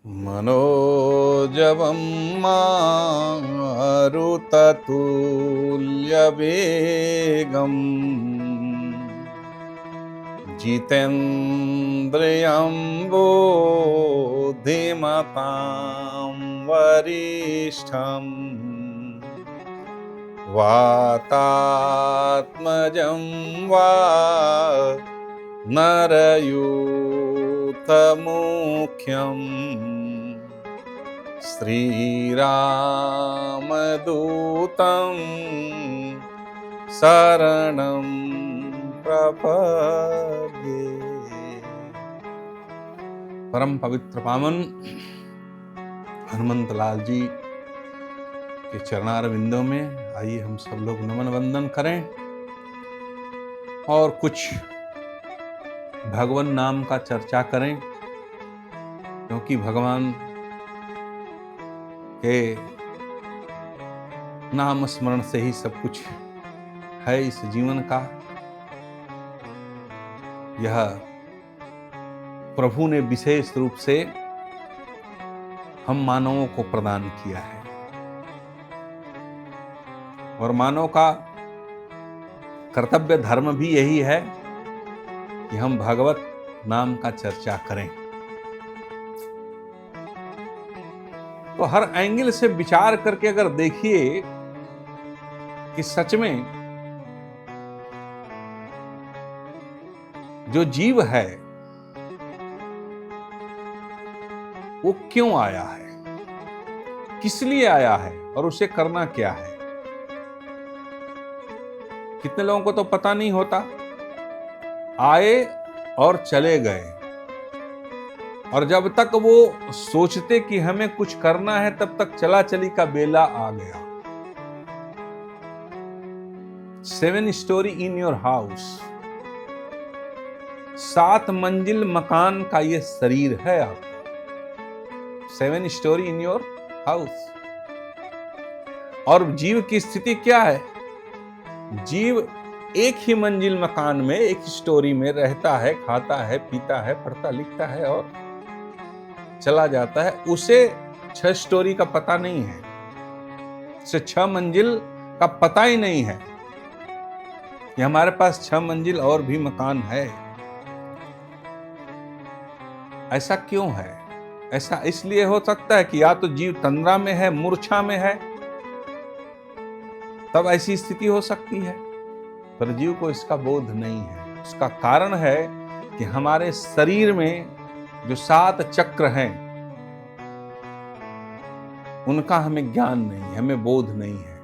मनोजवं मारुततुल्यवेगम् जितेन्द्रियं बुद्धिमतां वरिष्ठम् वातात्मजं वा नरयूथमुख्यम् श्रीरामदूतं शरणं प्रपद्ये। परम पवित्र पावन हनुमंत लाल जी के चरणारविंदों में आइए हम सब लोग नमन वंदन करें और कुछ भगवान नाम का चर्चा करें, क्योंकि भगवान के नाम स्मरण से ही सब कुछ है इस जीवन का। यह प्रभु ने विशेष रूप से हम मानवों को प्रदान किया है और मानव का कर्तव्य धर्म भी यही है कि हम भगवत नाम का चर्चा करें। तो हर एंगल से विचार करके अगर देखिए कि सच में जो जीव है वो क्यों आया है, किस लिए आया है और उसे करना क्या है। कितने लोगों को तो पता नहीं होता, आए और चले गए, और जब तक वो सोचते कि हमें कुछ करना है तब तक चला चली का बेला आ गया। 7 स्टोरी इन योर हाउस, 7 मंजिल मकान का ये शरीर है आपका। 7 स्टोरी इन योर हाउस। और जीव की स्थिति क्या है? जीव एक ही मंजिल मकान में, एक स्टोरी में रहता है, खाता है, पीता है, पढ़ता लिखता है और चला जाता है। उसे 6 स्टोरी का पता नहीं है, उसे 6 मंजिल का पता ही नहीं है कि हमारे पास 6 मंजिल और भी मकान है। ऐसा क्यों है? ऐसा इसलिए हो सकता है कि या तो जीव तंद्रा में है, मूर्छा में है, तब ऐसी स्थिति हो सकती है, पर जीव को इसका बोध नहीं है। उसका कारण है कि हमारे शरीर में जो 7 चक्र हैं उनका हमें ज्ञान नहीं है, हमें बोध नहीं है।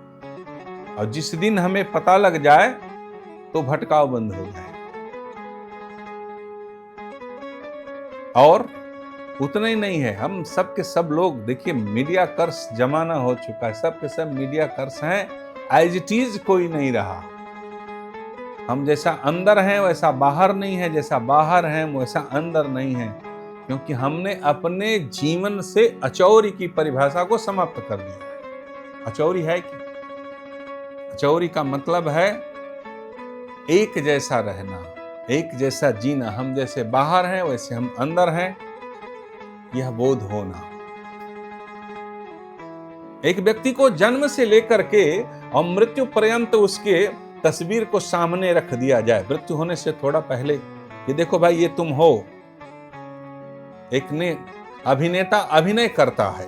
और जिस दिन हमें पता लग जाए तो भटकाव बंद हो जाए। और उतना ही नहीं है, हम सब के सब लोग देखिए, मीडिया कर्स जमाना हो चुका है, सब के सब मीडिया कर्स हैं। एज इट इज कोई नहीं रहा। हम जैसा अंदर हैं वैसा बाहर नहीं है, जैसा बाहर हैं वैसा अंदर नहीं है, क्योंकि हमने अपने जीवन से अचौरी की परिभाषा को समाप्त कर दिया। अचौरी है कि अचौरी का मतलब है एक जैसा रहना, एक जैसा जीना। हम जैसे बाहर हैं वैसे हम अंदर हैं, यह बोध होना। एक व्यक्ति को जन्म से लेकर के और मृत्यु पर्यंत उसके तस्वीर को सामने रख दिया जाए, मृत्यु होने से थोड़ा पहले, ये देखो भाई ये तुम हो। एक ने अभिनेता अभिनय करता है,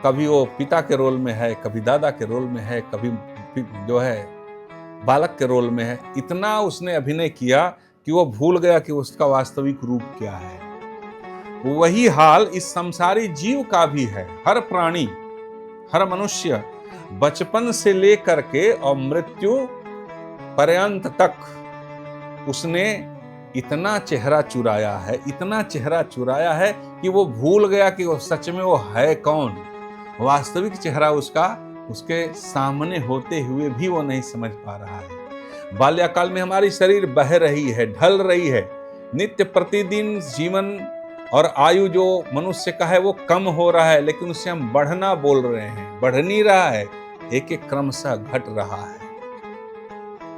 कभी वो पिता के रोल में है, कभी दादा के रोल में है, कभी जो है बालक के रोल में है। इतना उसने अभिनय किया कि वो भूल गया कि उसका वास्तविक रूप क्या है। वही हाल इस संसारी जीव का भी है। हर प्राणी, हर मनुष्य बचपन से लेकर के और मृत्यु पर्यंत तक उसने इतना चेहरा चुराया है, इतना चेहरा चुराया है कि वो भूल गया कि वो सच में वो है कौन। वास्तविक चेहरा उसका उसके सामने होते हुए भी वो नहीं समझ पा रहा है। बाल्यकाल में हमारी शरीर बह रही है, ढल रही है। नित्य प्रतिदिन जीवन और आयु जो मनुष्य का है वो कम हो रहा है, लेकिन उससे हम बढ़ना बोल रहे हैं, बढ़ नहीं रहा है, एक एक क्रमशः घट रहा है।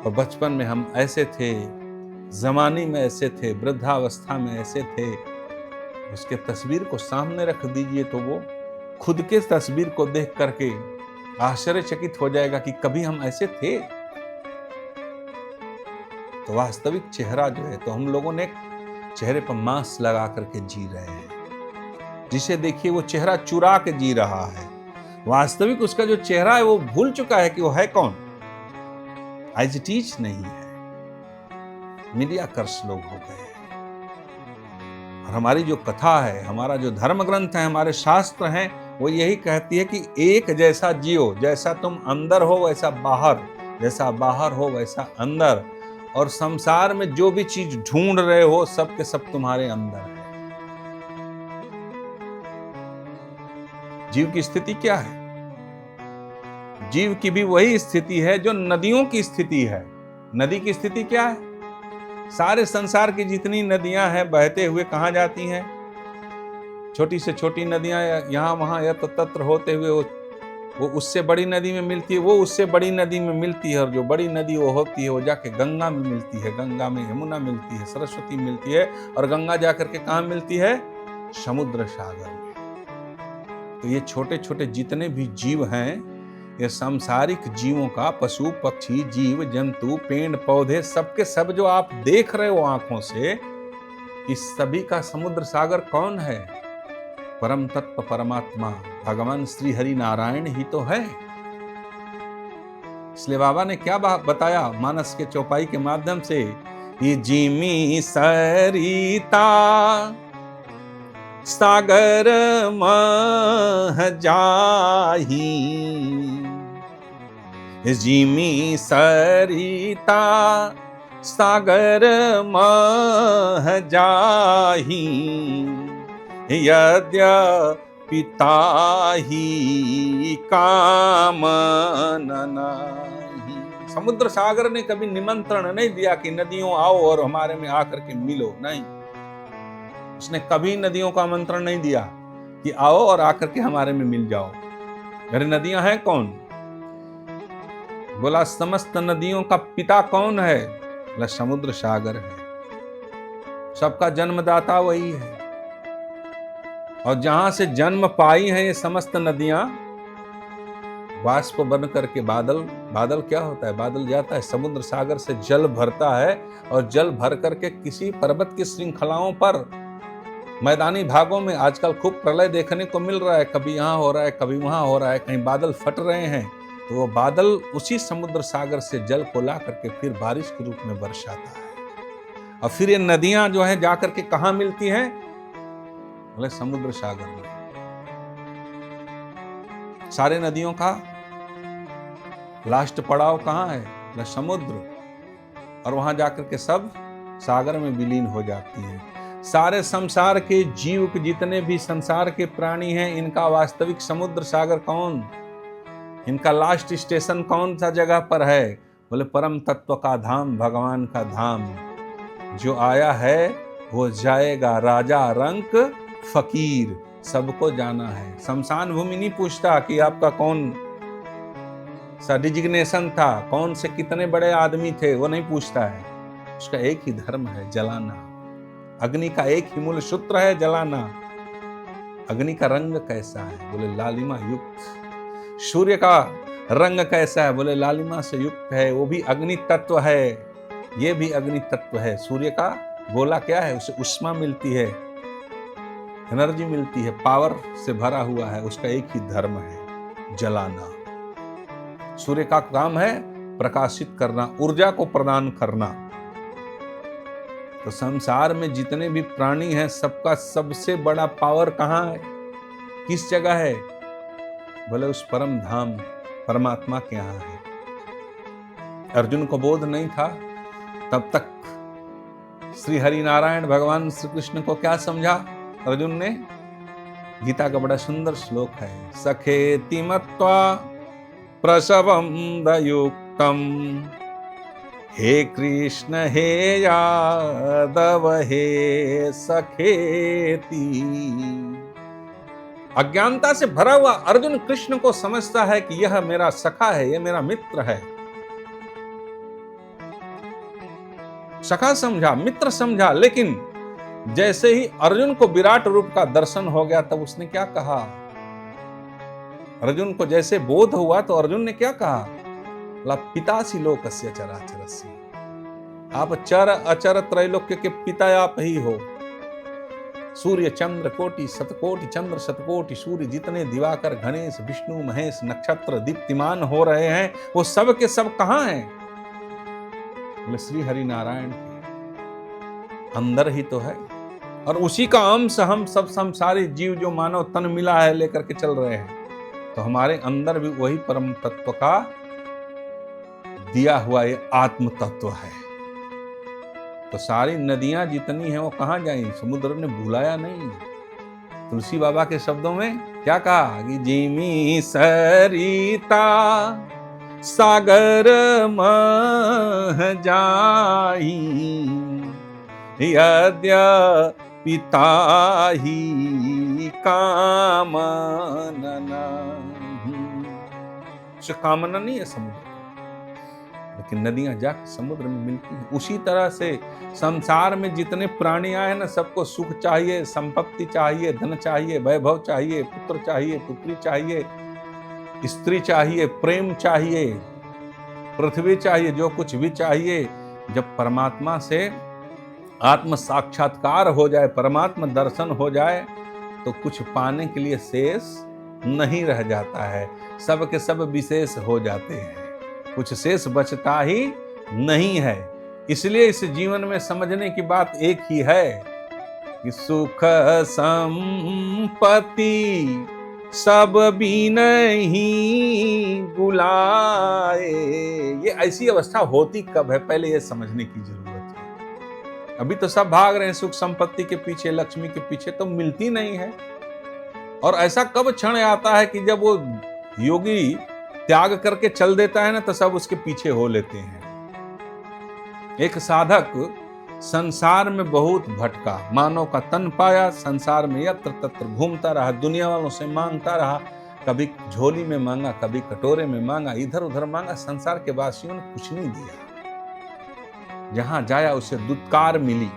और बचपन में हम ऐसे थे, जवानी में ऐसे थे, वृद्धावस्था में ऐसे थे, उसके तस्वीर को सामने रख दीजिए तो वो खुद के तस्वीर को देख करके आश्चर्यचकित हो जाएगा कि कभी हम ऐसे थे। तो वास्तविक चेहरा जो है, तो हम लोगों ने चेहरे पर मास्क लगा करके जी रहे हैं। जिसे देखिए वो चेहरा चुरा के जी रहा है, वास्तविक उसका जो चेहरा है वो भूल चुका है कि वो है कौन। एज इट इज नहीं है, मीडिया कर्स लोग हो गए हैं। और हमारी जो कथा है, हमारा जो धर्म ग्रंथ है, हमारे शास्त्र हैं, वो यही कहती है कि एक जैसा जियो, जैसा तुम अंदर हो वैसा बाहर, जैसा बाहर हो वैसा अंदर। और संसार में जो भी चीज ढूंढ रहे हो सब के सब तुम्हारे अंदर है। जीव की स्थिति क्या है? जीव की भी वही स्थिति है जो नदियों की स्थिति है। नदी की स्थिति क्या है? सारे संसार की जितनी नदियां हैं बहते हुए कहां जाती हैं? छोटी से छोटी नदियां यहां वहां यत्र तत्र होते हुए वो उससे बड़ी नदी में मिलती है, वो उससे बड़ी नदी में मिलती है, और जो बड़ी नदी वो होती है वो जाके गंगा में मिलती है, गंगा में यमुना मिलती है, सरस्वती मिलती है, और गंगा जाकर के कहां मिलती है? समुद्र सागर में। तो ये छोटे छोटे जितने भी जीव हैं, ये सांसारिक जीवों का, पशु पक्षी जीव जंतु पेड़ पौधे, सबके सब जो आप देख रहे हो आंखों से, इस सभी का समुद्र सागर कौन है? परम तत्व परमात्मा भगवान श्री हरि नारायण ही तो है। इसलिए बाबा ने क्या बताया मानस के चौपाई के माध्यम से? ये जिमी सरिता सागर मह जाही, जिमी सरिता सागर मह जाही, यद्यपि ताहि कामन नाही। समुद्र सागर ने कभी निमंत्रण नहीं दिया कि नदियों आओ और हमारे में आकर के मिलो, नहीं। उसने कभी नदियों का आमंत्रण नहीं दिया कि आओ और आकर के हमारे में मिल जाओ। मेरी नदियां हैं कौन? बोला समस्त नदियों का पिता कौन है? बोला समुद्र सागर है। सबका जन्मदाता वही है। और जहां से जन्म पाई हैं ये समस्त नदियां, वाष्प बन करके बादल, बादल क्या होता है? बादल जाता है समुद्र सागर से, जल भरता है, और जल भर करके किसी पर्वत की श्रृंखलाओं पर, मैदानी भागों में आजकल खूब प्रलय देखने को मिल रहा है। कभी यहाँ हो रहा है, कभी वहां हो रहा है, कहीं बादल फट रहे हैं, तो वो बादल उसी समुद्र सागर से जल को ला करके फिर बारिश के रूप में बरसाता है। और फिर ये नदियां जो है जाकर के कहां मिलती हैं? बोले समुद्र सागर में। सारे नदियों का लास्ट पड़ाव कहां है? बोले समुद्र। और वहां जाकर के सब सागर में विलीन हो जाती हैं। सारे संसार के जीव के जितने भी संसार के प्राणी हैं, इनका वास्तविक समुद्र सागर कौन? इनका लास्ट स्टेशन कौन सा जगह पर है? बोले परम तत्व का धाम, भगवान का धाम। जो आया है वो जाएगा, राजा रंक फकीर, सबको जाना है। शमशान भूमि नहीं पूछता कि आपका कौन सा डिजिग्नेशन था, कौन से कितने बड़े आदमी थे, वो नहीं पूछता है। उसका एक ही धर्म है, जलाना। अग्नि का एक ही मूल सूत्र है, जलाना। अग्नि का रंग कैसा है? बोले लालिमा युक्त। सूर्य का रंग कैसा है? बोले लालिमा से युक्त है, वो भी अग्नि तत्व है, ये भी अग्नि तत्व है। सूर्य का गोला क्या है? उसे उष्मा मिलती है, एनर्जी मिलती है, पावर से भरा हुआ है। उसका एक ही धर्म है, जलाना। सूर्य का काम है प्रकाशित करना, ऊर्जा को प्रदान करना। तो संसार में जितने भी प्राणी हैं, सबका सबसे बड़ा पावर कहाँ है? किस जगह है? बोले उस परम धाम परमात्मा के यहाँ है। अर्जुन को बोध नहीं था, तब तक श्री हरि नारायण भगवान श्री कृष्ण को क्या समझा अर्जुन ने? गीता का बड़ा सुंदर श्लोक है, सखेति मत्वा प्रसवं दयुक्तम, हे कृष्ण हे यादव हे सखेति। अज्ञानता से भरा हुआ अर्जुन कृष्ण को समझता है कि यह मेरा सखा है, यह मेरा मित्र है। सखा समझा, मित्र समझा, लेकिन जैसे ही अर्जुन को विराट रूप का दर्शन हो गया तब उसने क्या कहा? अर्जुन को जैसे बोध हुआ तो अर्जुन ने क्या कहा? बोला पितासी लोकस्य चराचरस्य, आप चर अचर त्रैलोक्य के पिता आप ही हो। सूर्य चंद्र कोटि शतकोटि चंद्र शतकोटि सूर्य जितने दिवाकर गणेश विष्णु महेश नक्षत्र दीप्तिमान हो रहे हैं वो सब के सब कहां हैं? बोले श्री हरि नारायण के अंदर ही तो है, और उसी का अंश हम सब संसारी जीव जो मानव तन मिला है लेकर के चल रहे हैं, तो हमारे अंदर भी वही परम तत्व का दिया हुआ ये आत्म तत्व है। तो सारी नदियां जितनी हैं वो कहां जाएंगी? समुद्र ने भुलाया नहीं। तुलसी बाबा के शब्दों में क्या कहा कि जिमी सरिता सागर मह जाई यद्यपि ताहि कामना नहीं। कामना नहीं है समुद्र, लेकिन नदियां जाकर समुद्र में मिलती हैं। उसी तरह से संसार में जितने प्राणी आए ना, सबको सुख चाहिए, संपत्ति चाहिए, धन चाहिए, वैभव चाहिए, पुत्र चाहिए, पुत्री चाहिए, स्त्री चाहिए, प्रेम चाहिए, पृथ्वी चाहिए, जो कुछ भी चाहिए। जब परमात्मा से आत्म साक्षात्कार हो जाए, परमात्मा दर्शन हो जाए, तो कुछ पाने के लिए शेष नहीं रह जाता है। सब के सब विशेष हो जाते हैं, कुछ शेष बचता ही नहीं है। इसलिए इस जीवन में समझने की बात एक ही है कि सुख संपत्ति सब बीनहि बुलाए। ये ऐसी अवस्था होती कब है, पहले ये समझने की जरूरत है। अभी तो सब भाग रहे हैं सुख संपत्ति के पीछे, लक्ष्मी के पीछे, तो मिलती नहीं है। और ऐसा कब क्षण आता है कि जब वो योगी त्याग करके चल देता है ना, तो सब उसके पीछे हो लेते हैं। एक साधक संसार में बहुत भटका, मानव का तन पाया, संसार में यत्र तत्र घूमता रहा, दुनिया वालों से मांगता रहा, कभी झोली में मांगा, कभी कटोरे में मांगा, इधर उधर मांगा, संसार के वासियों ने कुछ नहीं दिया। जहां जाया उसे दुत्कार मिली।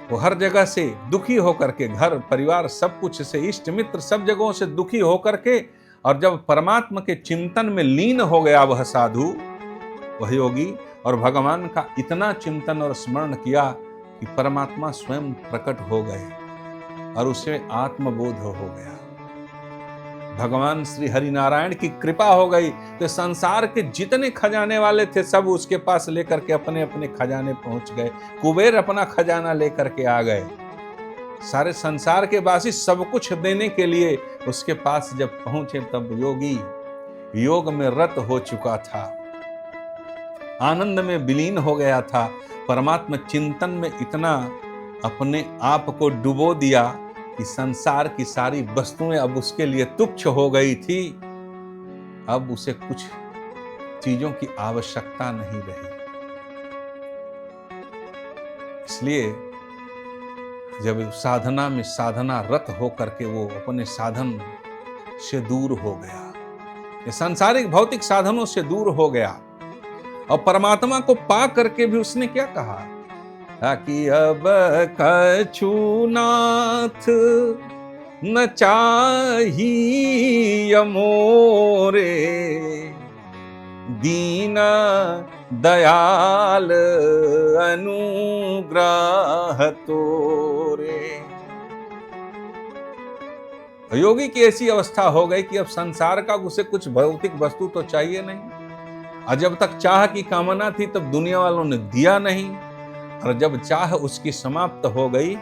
वो हर जगह से दुखी होकर के, घर परिवार सब कुछ से, इष्ट मित्र सब जगहों से दुखी होकर के, और जब परमात्मा के चिंतन में लीन हो गया वह साधु, वह योगी, और भगवान का इतना चिंतन और स्मरण किया कि परमात्मा स्वयं प्रकट हो गए और उसे आत्मबोध हो गया। भगवान श्री हरि नारायण की कृपा हो गई तो संसार के जितने खजाने वाले थे सब उसके पास लेकर के अपने अपने खजाने पहुंच गए। कुबेर अपना खजाना लेकर के आ गए। सारे संसार के वासी सब कुछ देने के लिए उसके पास जब पहुंचे, तब योगी योग में रत हो चुका था, आनंद में विलीन हो गया था, परमात्मा चिंतन में इतना अपने आप को डुबो दिया कि संसार की सारी वस्तुएं अब उसके लिए तुच्छ हो गई थी। अब उसे कुछ चीजों की आवश्यकता नहीं रही। इसलिए जब साधना में साधना रत होकर के वो अपने साधन से दूर हो गया, ये सांसारिक भौतिक साधनों से दूर हो गया, और परमात्मा को पा करके भी उसने क्या कहा कि अब कछु नाथ न चाहिए मोरे, दीन दयाल अनुग्रह तोरे। योगी की ऐसी अवस्था हो गई कि अब संसार का उसे कुछ भौतिक वस्तु तो चाहिए नहीं, और जब तक चाह की कामना थी तब दुनिया वालों ने दिया नहीं, और जब चाह उसकी समाप्त हो गई,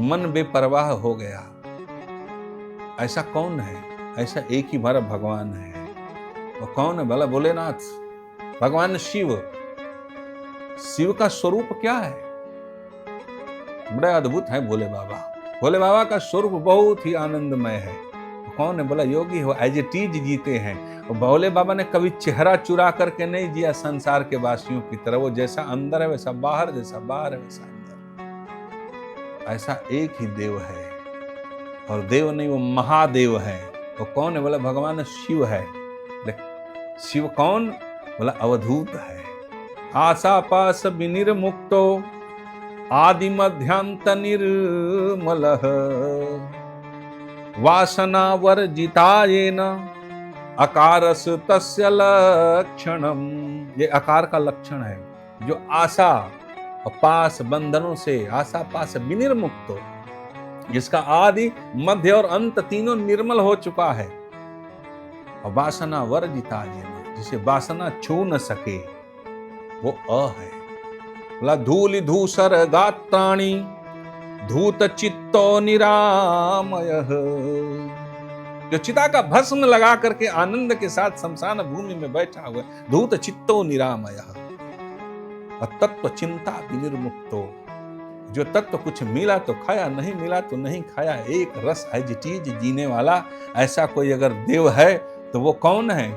मन बेपरवाह हो गया। ऐसा कौन है? ऐसा एक ही हमारा भगवान है। वो कौन है? भला भोलेनाथ, भगवान शिव। शिव का स्वरूप क्या है? बड़ा अद्भुत है भोले बाबा। भोले बाबा का स्वरूप बहुत ही आनंदमय है। कौन है? बोला योगी हो, एज इट इज जीते हैं। और भोले बाबा ने कभी चेहरा चुरा करके नहीं जिया संसार के वासियों की तरह। वो जैसा अंदर है वैसा बाहर, जैसा बाहर है वैसा अंदर। ऐसा एक ही देव है, और देव नहीं, वो महादेव है। वो कौन है? बोला भगवान शिव है। शिव कौन? बोला अवधूत है। आशा पास विनिर्मुक्तो आदि मध्यांत निर्मलः वासना वर्जितायेन अकारस तस्य लक्षणम। ये अकार का लक्षण है, जो आशा और पास बंधनों से, आशा पास विनिर्मुक्त हो, जिसका आदि मध्य और अंत तीनों निर्मल हो चुका है। और वासना वर्जितायेन, जिसे वासना छू न सके, वो अ है। बोला धूलि धूसर गात्राणि धूत चित्तो निरामयः। जो चिता का भस्म लगा करके आनंद के साथ शमशान भूमि में बैठा हुआ, धूत चित्तो निरामयः। और तत्व चिंता विनिर्मुक्तो, जो तत्व कुछ मिला तो खाया, नहीं मिला तो नहीं खाया, एक रस एजिटीज जीने वाला ऐसा कोई अगर देव है तो वो कौन है?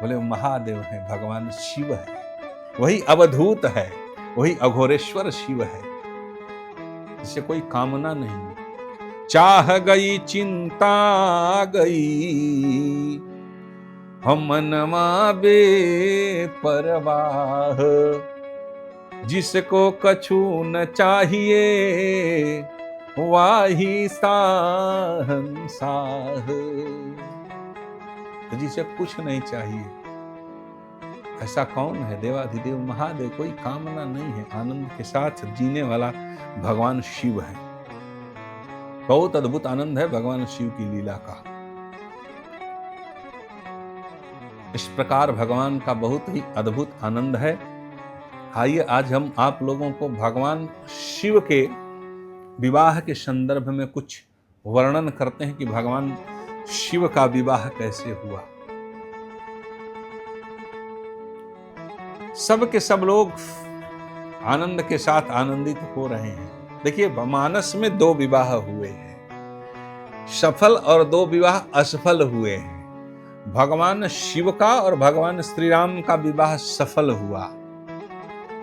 बोले महादेव है, भगवान शिव है। वही अवधूत है, वही अघोरेश्वर शिव है, जिसे कोई कामना नहीं। चाह गई चिंता गई हम मनवा बेपरवाह, जिसको कछु न चाहिए वाही साहंसाह। तो जिसे कुछ नहीं चाहिए ऐसा कौन है? देवाधिदेव महादेव, कोई कामना नहीं है, आनंद के साथ जीने वाला भगवान शिव है। बहुत अद्भुत आनंद है भगवान शिव की लीला का। इस प्रकार भगवान का बहुत ही अद्भुत आनंद है। आइए आज हम आप लोगों को भगवान शिव के विवाह के संदर्भ में कुछ वर्णन करते हैं कि भगवान शिव का विवाह कैसे हुआ। सब के सब लोग आनंद के साथ आनंदित हो रहे हैं। देखिए, मानस में 2 विवाह हुए हैं, सफल और 2 विवाह असफल हुए हैं। भगवान शिव का और भगवान श्री राम का विवाह सफल हुआ,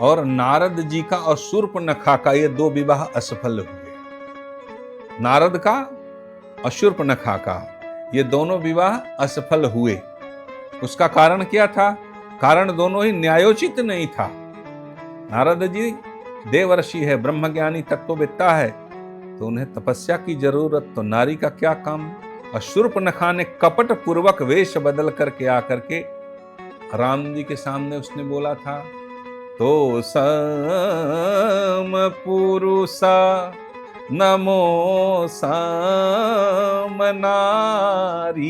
और नारद जी का और शूर्पणखा का ये 2 विवाह असफल हुए। नारद का और शूर्पणखा का ये दोनों विवाह असफल हुए। उसका कारण क्या था? कारण दोनों ही न्यायोचित नहीं था। नारद जी देवर्षि है, ब्रह्मज्ञानी तत्ववेत्ता है, तो उन्हें तपस्या की जरूरत, तो नारी का क्या काम। और शूर्पणखा ने कपट पूर्वक वेश बदल करके आकर के राम जी के सामने उसने बोला था, तो सम पुरुषा नमो सम नारी।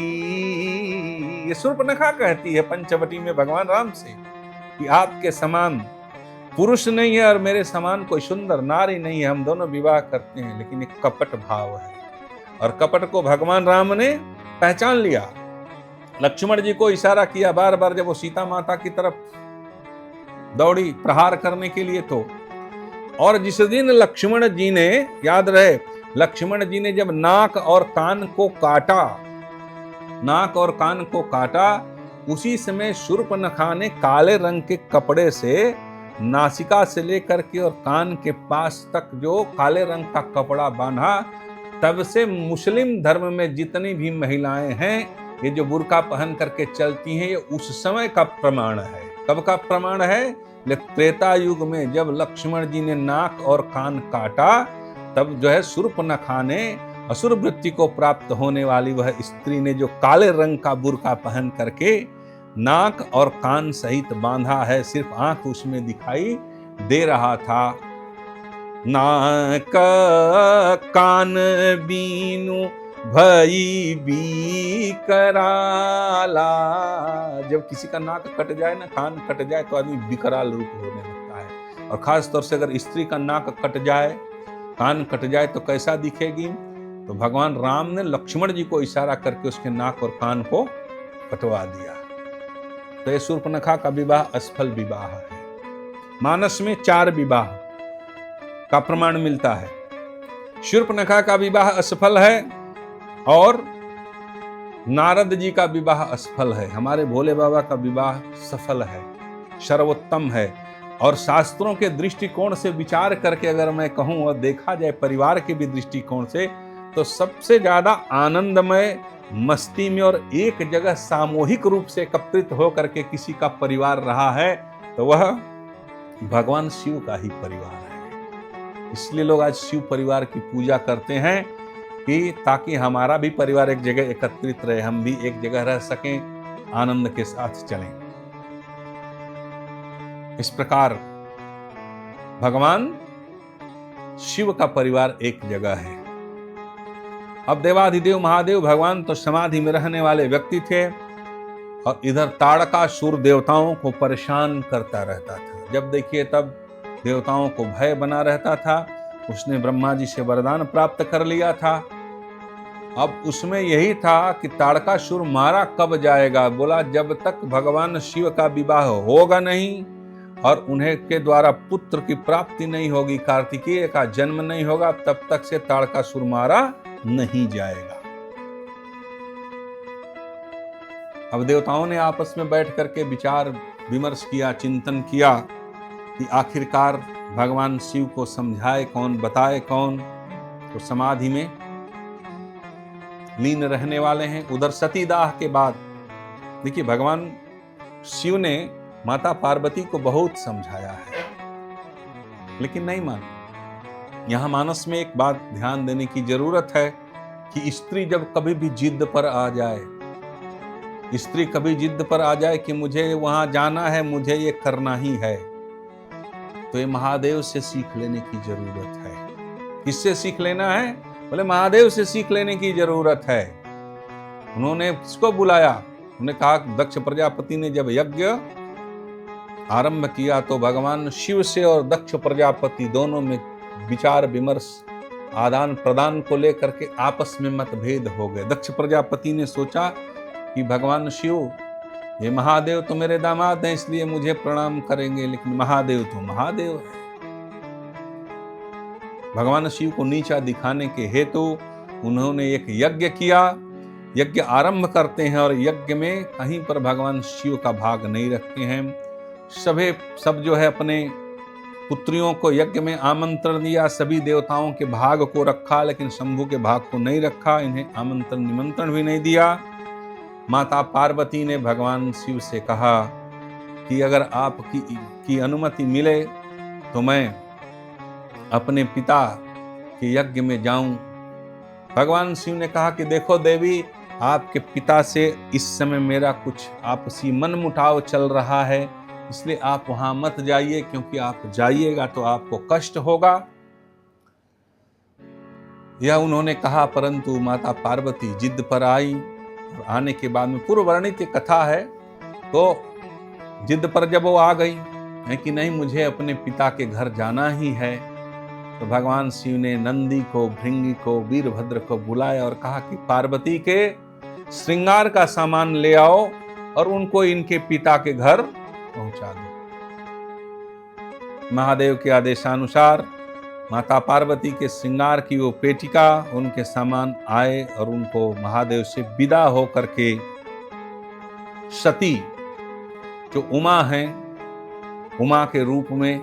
ये शूर्पणखा कहती है पंचवटी में भगवान राम से कि आपके समान पुरुष नहीं है और मेरे समान कोई सुंदर नारी नहीं है। हम दोनों विवाह करते हैं, लेकिन एक कपट भाव है, और कपट को भगवान राम ने पहचान लिया। लक्ष्मण जी को इशारा किया बार बार, जब वो सीता माता की तरफ दौड़ी प्रहार करने के लिए तो। और जिस दिन लक्ष्मण जी ने, याद रहे, लक्ष्मण जी ने जब नाक और कान को काटा, नाक और कान को काटा, उसी समय शूर्पणखा ने काले रंग के कपड़े से नासिका से लेकर के और कान के पास तक जो काले रंग का कपड़ा बांधा। तब से मुस्लिम धर्म में जितनी भी महिलाएं हैं, ये जो बुर्का पहन करके चलती हैं, ये उस समय का प्रमाण है। कब का प्रमाण है? त्रेता युग में जब लक्ष्मण जी ने नाक और कान काटा, तब जो है शूर्पणखा ने, असुर वृत्ति को प्राप्त होने वाली वह स्त्री ने, जो काले रंग का बुर्का पहन करके नाक और कान सहित बांधा है, सिर्फ आंख उसमें दिखाई दे रहा था। नाक कान बीनु भई भी कराला। जब किसी का नाक कट जाए ना, कान कट जाए, तो आदमी विकराल रूप होने लगता है। और खास तौर से अगर स्त्री का नाक कट जाए, कान कट जाए, तो कैसा दिखेगी? तो भगवान राम ने लक्ष्मण जी को इशारा करके उसके नाक और कान को कटवा दिया। तो ये शूर्पणखा का विवाह असफल विवाह है। मानस में 4 विवाह का प्रमाण मिलता है। शूर्पणखा का विवाह असफल है और नारद जी का विवाह असफल है। हमारे भोले बाबा का विवाह सफल है, सर्वोत्तम है। और शास्त्रों के दृष्टिकोण से विचार करके अगर मैं कहूं और देखा जाए परिवार के भी दृष्टिकोण से, तो सबसे ज्यादा आनंदमय, मस्ती में और एक जगह सामूहिक रूप से एकत्रित होकर के किसी का परिवार रहा है, तो वह भगवान शिव का ही परिवार है। इसलिए लोग आज शिव परिवार की पूजा करते हैं कि ताकि हमारा भी परिवार एक जगह एकत्रित रहे, हम भी एक जगह रह सकें, आनंद के साथ चलें। इस प्रकार भगवान शिव का परिवार एक जगह है। अब देवाधिदेव महादेव भगवान तो समाधि में रहने वाले व्यक्ति थे और इधर ताड़कासुर देवताओं को परेशान करता रहता था। जब देखिए तब देवताओं को भय बना रहता था। उसने ब्रह्मा जी से वरदान प्राप्त कर लिया था। अब उसमें यही था कि ताड़कासुर मारा कब जाएगा। बोला जब तक भगवान शिव का विवाह होगा नहीं और उन्हें के द्वारा पुत्र की प्राप्ति नहीं होगी, कार्तिकेय का जन्म नहीं होगा, तब तक से ताड़कासुर मारा नहीं जाएगा। अब देवताओं ने आपस में बैठ करके विचार विमर्श किया, चिंतन किया कि आखिरकार भगवान शिव को समझाए कौन, बताए कौन। तो समाधि में लीन रहने वाले हैं। उधर सतीदाह के बाद देखिए भगवान शिव ने माता पार्वती को बहुत समझाया है, लेकिन नहीं मानी। यहां मानस में एक बात ध्यान देने की जरूरत है कि स्त्री जब कभी भी जिद पर आ जाए, स्त्री कभी जिद पर आ जाए कि मुझे वहां जाना है, मुझे ये करना ही है, तो ये महादेव से सीख लेने की जरूरत है। किससे सीख लेना है? बोले महादेव से सीख लेने की जरूरत है। उन्होंने किसको बुलाया? उन्होंने कहा दक्ष प्रजापति ने जब यज्ञ आरंभ किया तो भगवान शिव से और दक्ष प्रजापति दोनों में विचार विमर्श, आदान प्रदान को लेकर के आपस में मतभेद हो गए। दक्ष प्रजापति ने सोचा कि भगवान शिव, ये महादेव तो मेरे दामाद हैं इसलिए मुझे प्रणाम करेंगे, लेकिन महादेव तो महादेव है। भगवान शिव को नीचा दिखाने के हेतु उन्होंने एक यज्ञ किया। यज्ञ आरंभ करते हैं और यज्ञ में कहीं पर भगवान शिव का भाग नहीं रखते हैं। सब जो है अपने पुत्रियों को यज्ञ में आमंत्रण दिया, सभी देवताओं के भाग को रखा, लेकिन शंभु के भाग को नहीं रखा, इन्हें आमंत्रण निमंत्रण भी नहीं दिया। माता पार्वती ने भगवान शिव से कहा कि अगर आपकी अनुमति मिले तो मैं अपने पिता के यज्ञ में जाऊं। भगवान शिव ने कहा कि देखो देवी, आपके पिता से इस समय मेरा कुछ आपसी मनमुटाव चल रहा है, इसलिए आप वहां मत जाइए, क्योंकि आप जाइएगा तो आपको कष्ट होगा। यह उन्होंने कहा, परंतु माता पार्वती जिद पर आई और आने के बाद में पूर्व वर्णित कथा है, तो जिद पर जब वो आ गई है कि नहीं मुझे अपने पिता के घर जाना ही है, तो भगवान शिव ने नंदी को, भृंगी को, वीरभद्र को बुलाया और कहा कि पार्वती के श्रृंगार का सामान ले आओ और उनको इनके पिता के घर पहुंचा दो। महादेव के आदेशानुसार माता पार्वती के श्रृंगार की वो पेटिका, उनके सामान आए और उनको महादेव से विदा होकर के सती जो उमा हैं, उमा के रूप में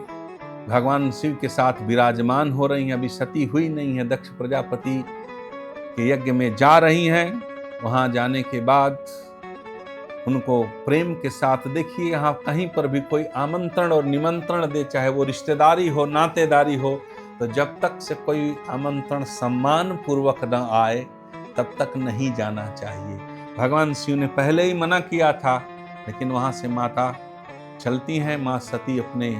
भगवान शिव के साथ विराजमान हो रही हैं। अभी सती हुई नहीं है, दक्ष प्रजापति के यज्ञ में जा रही हैं। वहां जाने के बाद उनको प्रेम के साथ, देखिए यहाँ कहीं पर भी कोई आमंत्रण और निमंत्रण दे, चाहे वो रिश्तेदारी हो, नातेदारी हो, तो जब तक से कोई आमंत्रण सम्मान पूर्वक न आए तब तक नहीं जाना चाहिए। भगवान शिव ने पहले ही मना किया था, लेकिन वहां से माता चलती हैं। मां सती अपने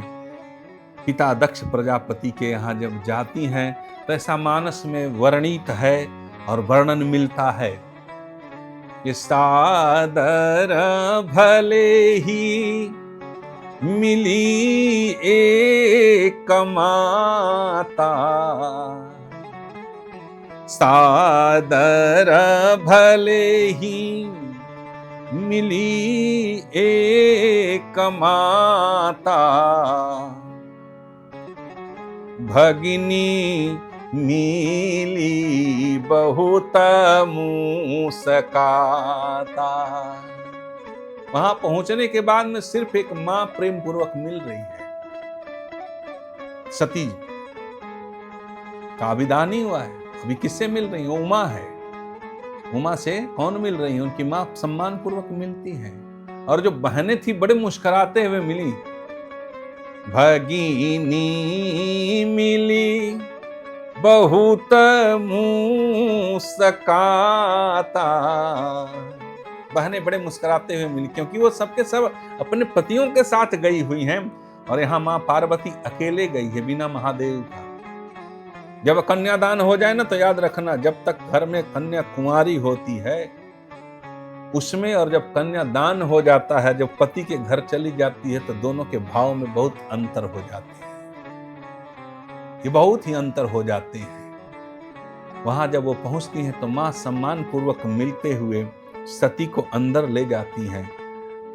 पिता दक्ष प्रजापति के यहाँ जब जाती हैं तो ऐसा मानस में वर्णित है और वर्णन मिलता है कि सादर भले ही मिली एक माता, सादर भले ही मिली एक माता, भगिनी मिली बहुत मुस्काता। वहां पहुंचने के बाद में सिर्फ एक मां प्रेम पूर्वक मिल रही है। सती का विदा नहीं हुआ है, अभी किससे मिल रही है? उमा है। उमा से कौन मिल रही है? उनकी मां सम्मान पूर्वक मिलती है। और जो बहनें थी बड़े मुस्कुराते हुए मिली भगिनी मिली बहुत मुस्काता। बहनें बड़े मुस्कुराते हुए मिली, क्योंकि वो सबके सब अपने पतियों के साथ गई हुई हैं, और यहाँ मां पार्वती अकेले गई है बिना महादेव का। जब कन्यादान हो जाए ना, तो याद रखना, जब तक घर में कन्या कुंवारी होती है उसमें, और जब कन्यादान हो जाता है, जब पति के घर चली जाती है, तो दोनों के भाव में बहुत अंतर हो जाते हैं। ये बहुत ही अंतर हो जाते हैं। वहां जब वो पहुंचती हैं तो मां सम्मान पूर्वक मिलते हुए सती को अंदर ले जाती हैं,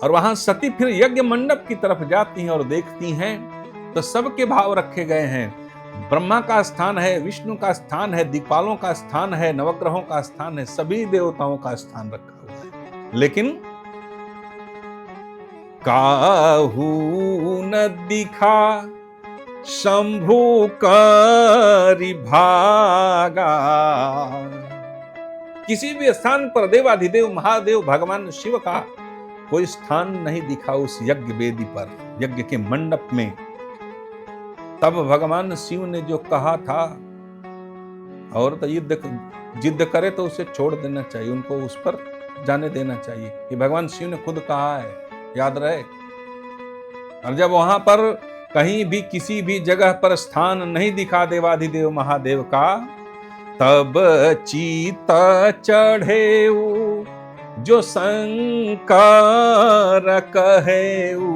और वहां सती फिर यज्ञ मंडप की तरफ जाती हैं और देखती हैं तो सबके भाव रखे गए हैं। ब्रह्मा का स्थान है, विष्णु का स्थान है, दिक्पालों का स्थान है, नवग्रहों का स्थान है, सभी देवताओं का स्थान रखा हुआ है। लेकिन काहू न दिखा शंभु करि भागा। किसी भी स्थान पर देवाधिदेव महादेव भगवान शिव का कोई स्थान नहीं दिखा उस यज्ञ वेदी पर, यज्ञ के मंडप में। तब भगवान शिव ने जो कहा था, और तो जिद करे तो उसे छोड़ देना चाहिए, उनको उस पर जाने देना चाहिए। ये भगवान शिव ने खुद कहा है, याद रहे। और जब वहां पर कहीं भी किसी भी जगह पर स्थान नहीं दिखा देवाधिदेव महादेव का, तब चीत चढ़े जो शंकर कहेऊ।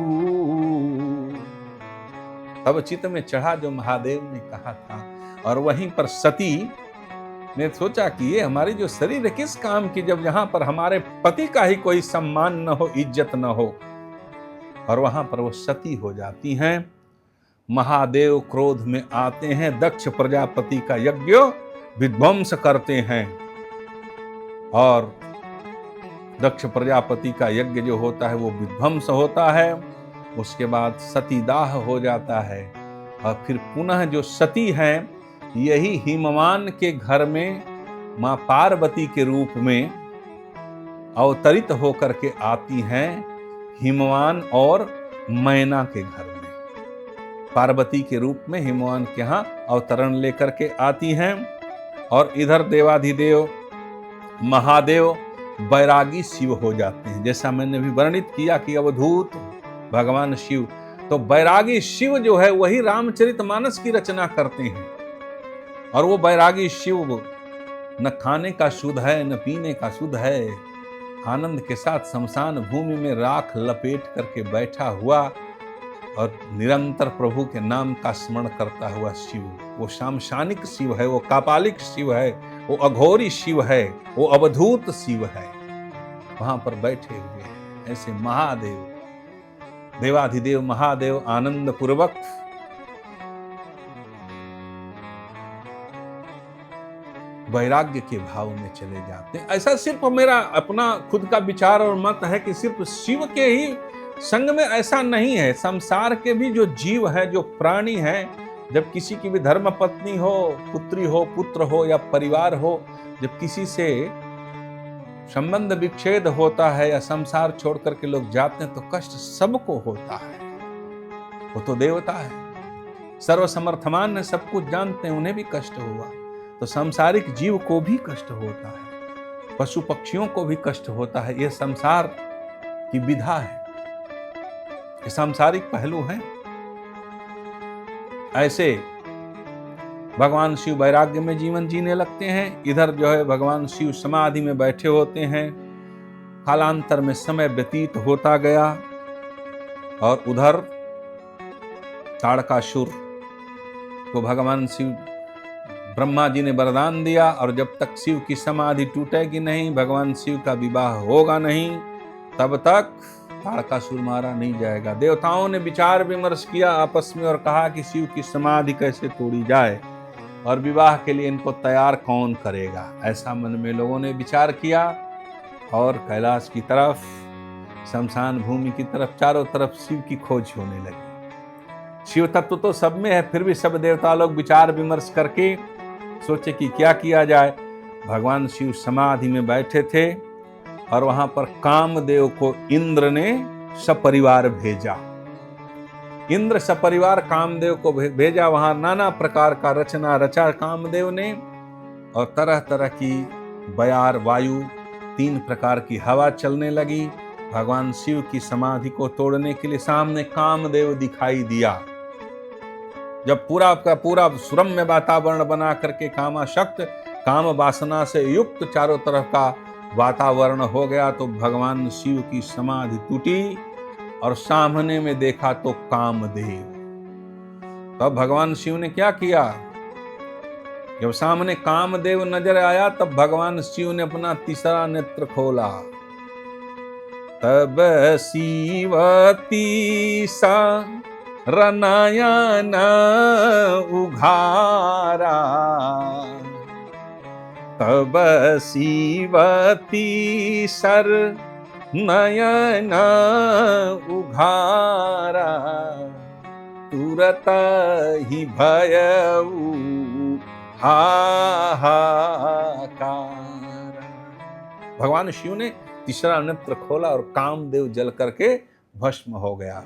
तब चित्त में चढ़ा जो महादेव ने कहा था। और वहीं पर सती ने सोचा कि ये हमारी जो शरीर है किस काम की, जब यहाँ पर हमारे पति का ही कोई सम्मान न हो, इज्जत न हो। और वहां पर वो सती हो जाती हैं। महादेव क्रोध में आते हैं, दक्ष प्रजापति का यज्ञ विध्वंस करते हैं, और दक्ष प्रजापति का यज्ञ जो होता है वो विध्वंस होता है। उसके बाद सतीदाह हो जाता है, और फिर पुनः जो सती हैं यही हिमवान के घर में मां पार्वती के रूप में अवतरित होकर के आती हैं, हिमवान और मैना के घर में। पार्वती के रूप में हिमवान के यहाँ अवतरण लेकर के आती हैं, और इधर देवाधिदेव महादेव बैरागी शिव हो जाते हैं। जैसा मैंने भी वर्णित किया कि अवधूत भगवान शिव, तो बैरागी शिव जो है वही रामचरितमानस की रचना करते हैं। और वो बैरागी शिव न खाने का शुद्ध है न पीने का शुद्ध है, आनंद के साथ शमशान भूमि में राख लपेट करके बैठा हुआ, और निरंतर प्रभु के नाम का स्मरण करता हुआ शिव। वो शामशानिक शिव है, वो कापालिक शिव है, वो अघोरी शिव है, वो अवधूत शिव है, वहां पर बैठे हुए हैं। ऐसे महादेव, देवाधिदेव महादेव आनंद पूर्वक वैराग्य के भाव में चले जाते हैं। ऐसा सिर्फ मेरा अपना खुद का विचार और मत है कि सिर्फ शिव के ही संग में ऐसा नहीं है। संसार के भी जो जीव है, जो प्राणी है, जब किसी की भी धर्म पत्नी हो, पुत्री हो, पुत्र हो या परिवार हो, जब किसी से संबंध विच्छेद होता है या संसार छोड़ करके लोग जाते हैं तो कष्ट सबको होता है। वो तो देवता है, सर्वसमर्थमान है, सब कुछ जानते हैं, उन्हें भी कष्ट हुआ। तो सांसारिक जीव को भी कष्ट होता है, पशु पक्षियों को भी कष्ट होता है। यह संसार की विधा है, ये सांसारिक पहलू है। ऐसे भगवान शिव वैराग्य में जीवन जीने लगते हैं। इधर जो है भगवान शिव समाधि में बैठे होते हैं। कालांतर में समय व्यतीत होता गया, और उधर ताड़कासुर को भगवान शिव ब्रह्मा जी ने वरदान दिया, और जब तक शिव की समाधि टूटेगी नहीं, भगवान शिव का विवाह होगा नहीं, तब तक ताड़कासुर मारा नहीं जाएगा। देवताओं ने विचार विमर्श किया आपस में और कहा कि शिव की समाधि कैसे तोड़ी जाए, और विवाह के लिए इनको तैयार कौन करेगा। ऐसा मन में लोगों ने विचार किया, और कैलाश की तरफ, शमशान भूमि की तरफ, चारों तरफ शिव की खोज होने लगी। शिव तत्व तो सब में है, फिर भी सब देवता लोग विचार विमर्श करके सोचे कि क्या किया जाए। भगवान शिव समाधि में बैठे थे, और वहां पर कामदेव को इंद्र ने सपरिवार भेजा। इंद्र सपरिवार कामदेव को भेजा, वहां नाना प्रकार का रचना रचा कामदेव ने, और तरह तरह की बयार वायु, 3 प्रकार की हवा चलने लगी। भगवान शिव की समाधि को तोड़ने के लिए सामने कामदेव दिखाई दिया। जब पूरा का पूरा सुरम्य वातावरण बना करके कामाशक्त, काम वासना से युक्त चारों तरफ का वातावरण हो गया, तो भगवान शिव की समाधि टूटी और सामने में देखा तो कामदेव। तब भगवान शिव ने क्या किया? जब सामने कामदेव नजर आया, तब भगवान शिव ने अपना तीसरा नेत्र खोला। तब शिव तीसा रनयन उघारा, तब शिवती सर नयन उघारा, तुरत ही भयउ हाहाकार। भगवान शिव ने तीसरा नेत्र खोला और कामदेव जल करके भस्म हो गया।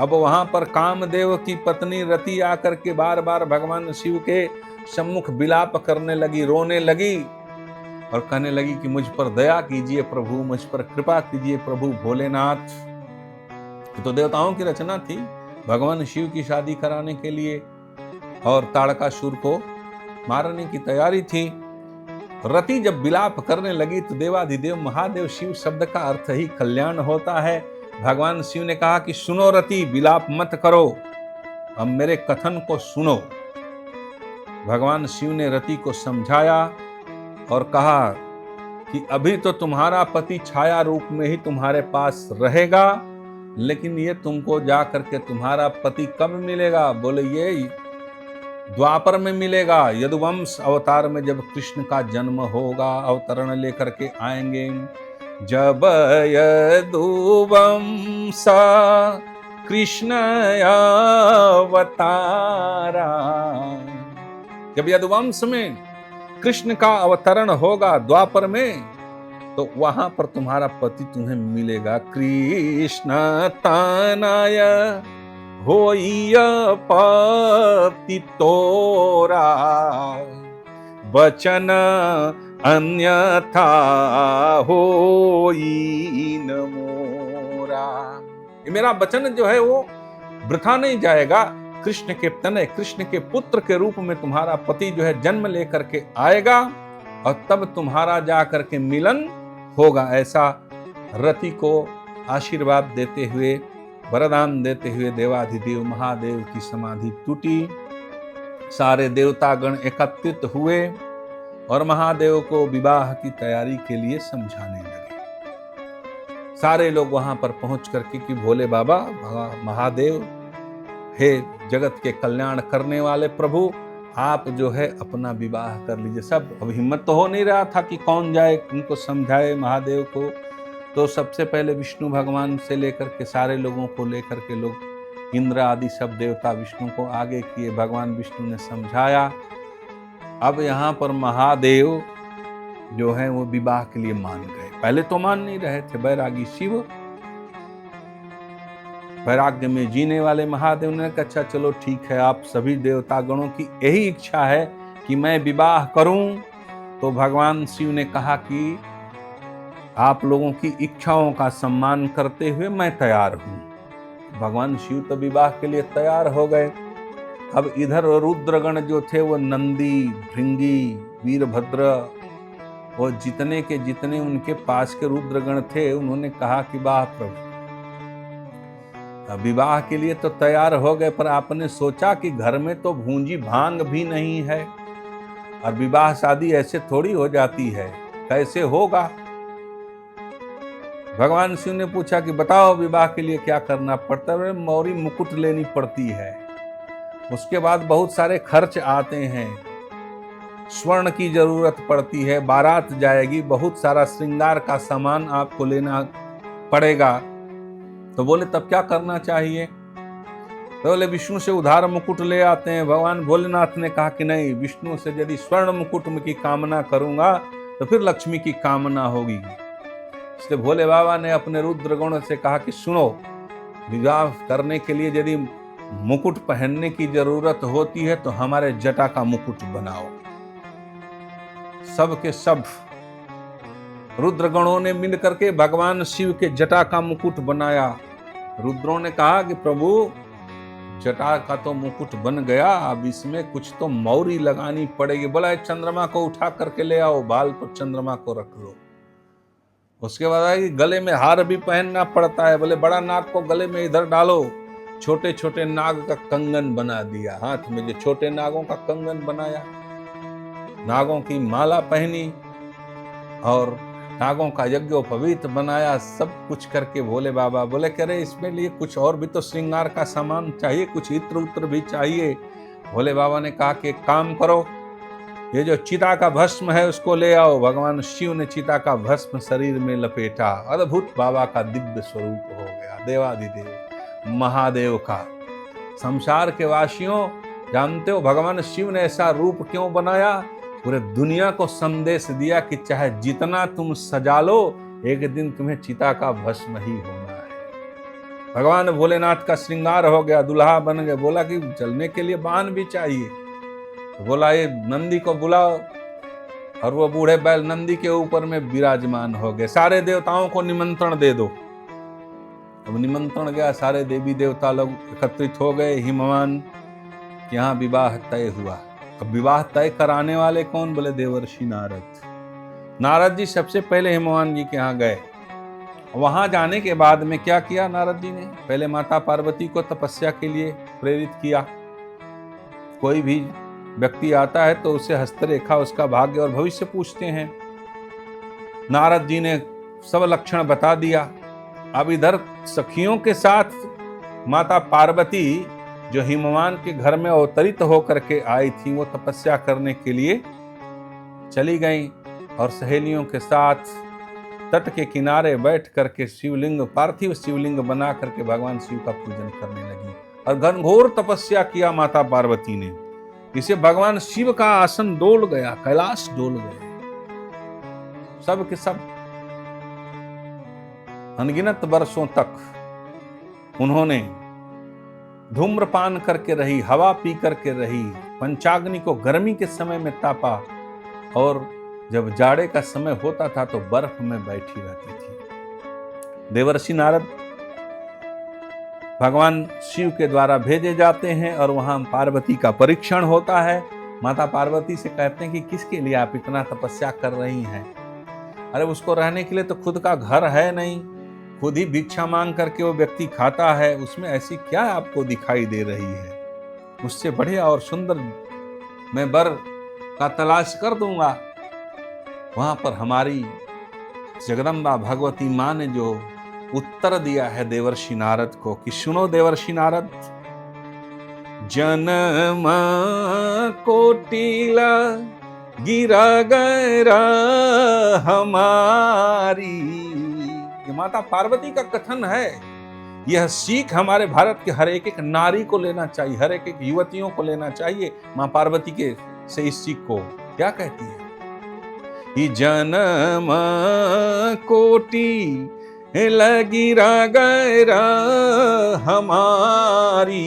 अब वहां पर कामदेव की पत्नी रति आकर के बार बार भगवान शिव के सम्मुख विलाप करने लगी, रोने लगी और कहने लगी कि मुझ पर दया कीजिए प्रभु, मुझ पर कृपा कीजिए प्रभु भोलेनाथ। तो देवताओं की रचना थी भगवान शिव की शादी कराने के लिए, और ताड़कासुर को मारने की तैयारी थी। रति जब विलाप करने लगी तो देवाधिदेव महादेव, शिव शब्द का अर्थ ही कल्याण होता है। भगवान शिव ने कहा कि सुनो रति, विलाप मत करो, अब मेरे कथन को सुनो। भगवान शिव ने रति को समझाया और कहा कि अभी तो तुम्हारा पति छाया रूप में ही तुम्हारे पास रहेगा, लेकिन ये तुमको जा करके तुम्हारा पति कब मिलेगा? बोले ये द्वापर में मिलेगा, यदुवंश अवतार में जब कृष्ण का जन्म होगा, अवतरण लेकर के आएंगे। जब यदुवंश कृष्ण अवतारा, जब यदुवंश में कृष्ण का अवतरण होगा द्वापर में, तो वहां पर तुम्हारा पति तुम्हें मिलेगा। कृष्ण तनय होइय पति तोरा, बचन अन्यथा होई न मोरा। ये मेरा वचन जो है वो वृथा नहीं जाएगा। कृष्ण के तनय, कृष्ण के पुत्र के रूप में तुम्हारा पति जो है जन्म लेकर के आएगा, और तब तुम्हारा जाकर के मिलन होगा। ऐसा रति को आशीर्वाद देते हुए, वरदान देते हुए देवाधिदेव महादेव की समाधि टूटी। सारे देवतागण एकत्रित हुए और महादेव को विवाह की तैयारी के लिए समझाने लगे। सारे लोग वहां पर पहुंच करके कि भोले बाबा, महादेव, हे जगत के कल्याण करने वाले प्रभु, आप जो है अपना विवाह कर लीजिए। सब अब हिम्मत तो हो नहीं रहा था कि कौन जाए उनको समझाए महादेव को। तो सबसे पहले विष्णु भगवान से लेकर के सारे लोगों को लेकर के लोग इंद्र आदि सब देवता विष्णु को आगे किए। भगवान विष्णु ने समझाया। अब यहाँ पर महादेव जो है वो विवाह के लिए मान गए। पहले तो मान नहीं रहे थे। बैरागी शिव, वैराग्य में जीने वाले महादेव ने कहा अच्छा चलो ठीक है, आप सभी देवता गणों की यही इच्छा है कि मैं विवाह करूं। तो भगवान शिव ने कहा कि आप लोगों की इच्छाओं का सम्मान करते हुए मैं तैयार हूं। भगवान शिव तो विवाह के लिए तैयार हो गए। अब इधर रुद्रगण जो थे वो नंदी, भृंगी, वीरभद्र, वो जितने के जितने उनके पास के रुद्रगण थे, उन्होंने कहा कि वाह प्रभु, विवाह के लिए तो तैयार हो गए, पर आपने सोचा कि घर में तो भूंजी भांग भी नहीं है और विवाह शादी ऐसे थोड़ी हो जाती है, कैसे होगा? भगवान शिव ने पूछा कि बताओ विवाह के लिए क्या करना पड़ता है? मौरी मुकुट लेनी पड़ती है, उसके बाद बहुत सारे खर्च आते हैं, स्वर्ण की जरूरत पड़ती है, बारात जाएगी, बहुत सारा श्रृंगार का सामान आपको लेना पड़ेगा। तो बोले तब क्या करना चाहिए? तो बोले विष्णु से उधार मुकुट ले आते हैं। भगवान भोलेनाथ ने कहा कि नहीं, विष्णु से यदि स्वर्ण मुकुट की कामना करूंगा तो फिर लक्ष्मी की कामना होगी। इसलिए भोले बाबा ने अपने रुद्रगण से कहा कि सुनो, विवाह करने के लिए यदि मुकुट पहनने की जरूरत होती है तो हमारे जटा का मुकुट बनाओ। सब के सब रुद्रगणों ने मिल करके भगवान शिव के जटा का मुकुट बनाया। रुद्रों ने कहा कि प्रभु जटा का तो मुकुट बन गया, अब इसमें कुछ तो मौरी लगानी पड़ेगी। बोला चंद्रमा को उठा करके ले आओ, बाल पर चंद्रमा को रख लो। उसके बाद कि गले में हार भी पहनना पड़ता है। बोले बड़ा नाग को गले में इधर डालो। छोटे छोटे नाग का कंगन बना दिया, हाथ में जो छोटे नागों का कंगन बनाया, नागों की माला पहनी और नागों का यज्ञोपवीत बनाया। सब कुछ करके भोले बाबा बोले करे इसमें लिए कुछ और भी तो श्रृंगार का सामान चाहिए, कुछ इत्र उत्र भी चाहिए। भोले बाबा ने कहा कि एक काम करो, ये जो चिता का भस्म है उसको ले आओ। भगवान शिव ने चिता का भस्म शरीर में लपेटा। अद्भुत बाबा का दिव्य स्वरूप हो गया, देवाधिदेव महादेव का। संसार के वासियों जानते हो भगवान शिव ने ऐसा रूप क्यों बनाया? पूरे दुनिया को संदेश दिया कि चाहे जितना तुम सजा लो, एक दिन तुम्हें चिता का भस्म ही होना है। भगवान भोलेनाथ का श्रृंगार हो गया, दुल्हा बन गए। बोला कि चलने के लिए वाहन भी चाहिए, तो बोला ये नंदी को बुलाओ। और वो बूढ़े बैल नंदी के ऊपर में विराजमान हो गए। सारे देवताओं को निमंत्रण दे दो। अब निमंत्रण गया, सारे देवी देवता लोग एकत्रित हो गए। हिमवान के यहाँ विवाह तय हुआ। अब विवाह तय कराने वाले कौन? बोले देवर्षि नारद। नारद जी सबसे पहले हिमवान जी के यहाँ गए। वहां जाने के बाद में क्या किया नारद जी ने? पहले माता पार्वती को तपस्या के लिए प्रेरित किया। कोई भी व्यक्ति आता है तो उसे हस्तरेखा, उसका भाग्य और भविष्य पूछते हैं। नारद जी ने सब लक्षण बता दिया। अब इधर सखियों के साथ माता पार्वती जो हिमवान के घर में अवतरित होकर के आई थी, वो तपस्या करने के लिए चली गई और सहेलियों के साथ तट के किनारे बैठ करके शिवलिंग, पार्थिव शिवलिंग बना करके भगवान शिव का पूजन करने लगी। और घनघोर तपस्या किया माता पार्वती ने। इसे भगवान शिव का आसन डोल गया, कैलाश डोल गए। सब के सब अनगिनत वर्षों तक उन्होंने धूम्रपान करके रही, हवा पी करके रही, पंचाग्नि को गर्मी के समय में तापा और जब जाड़े का समय होता था तो बर्फ में बैठी रहती थी। देवर्षि नारद भगवान शिव के द्वारा भेजे जाते हैं और वहां पार्वती का परीक्षण होता है। माता पार्वती से कहते हैं कि किसके लिए आप इतना तपस्या कर रही हैं? अरे उसको रहने के लिए तो खुद का घर है नहीं, खुद ही भिक्षा मांग करके वो व्यक्ति खाता है, उसमें ऐसी क्या आपको दिखाई दे रही है? उससे बढ़िया और सुंदर मैं वर का तलाश कर दूंगा। वहां पर हमारी जगदम्बा भगवती मां ने जो उत्तर दिया है देवर्षि नारद को कि सुनो देवर्षि नारद, जन्म कोटिला गिरा गैरा हमारी। ये माता पार्वती का कथन है। यह सीख हमारे भारत के हर एक नारी को लेना चाहिए, हर एक युवतियों को लेना चाहिए। मां पार्वती के से इस सीख को क्या कहती है? ये जन्म कोटि लगिरा गैरा हमारी,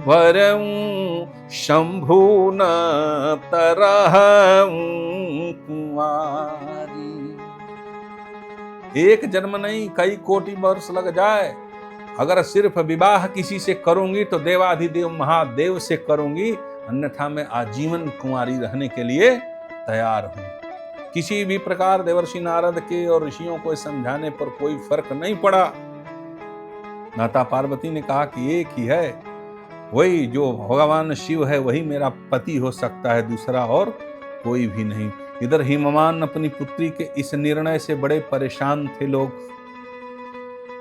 भरऊं शंभु न तरहूं कुंवारी। एक जन्म नहीं, कई कोटि वर्ष लग जाए, अगर सिर्फ विवाह किसी से करूंगी तो देवाधिदेव महादेव से करूंगी, अन्यथा मैं आजीवन कुंवारी रहने के लिए तैयार हूं। किसी भी प्रकार देवर्षि नारद के और ऋषियों को समझाने पर कोई फर्क नहीं पड़ा। माता पार्वती ने कहा कि एक ही है, वही जो भगवान शिव है वही मेरा पति हो सकता है, दूसरा और कोई भी नहीं। इधर हिमवान अपनी पुत्री के इस निर्णय से बड़े परेशान थे लोग।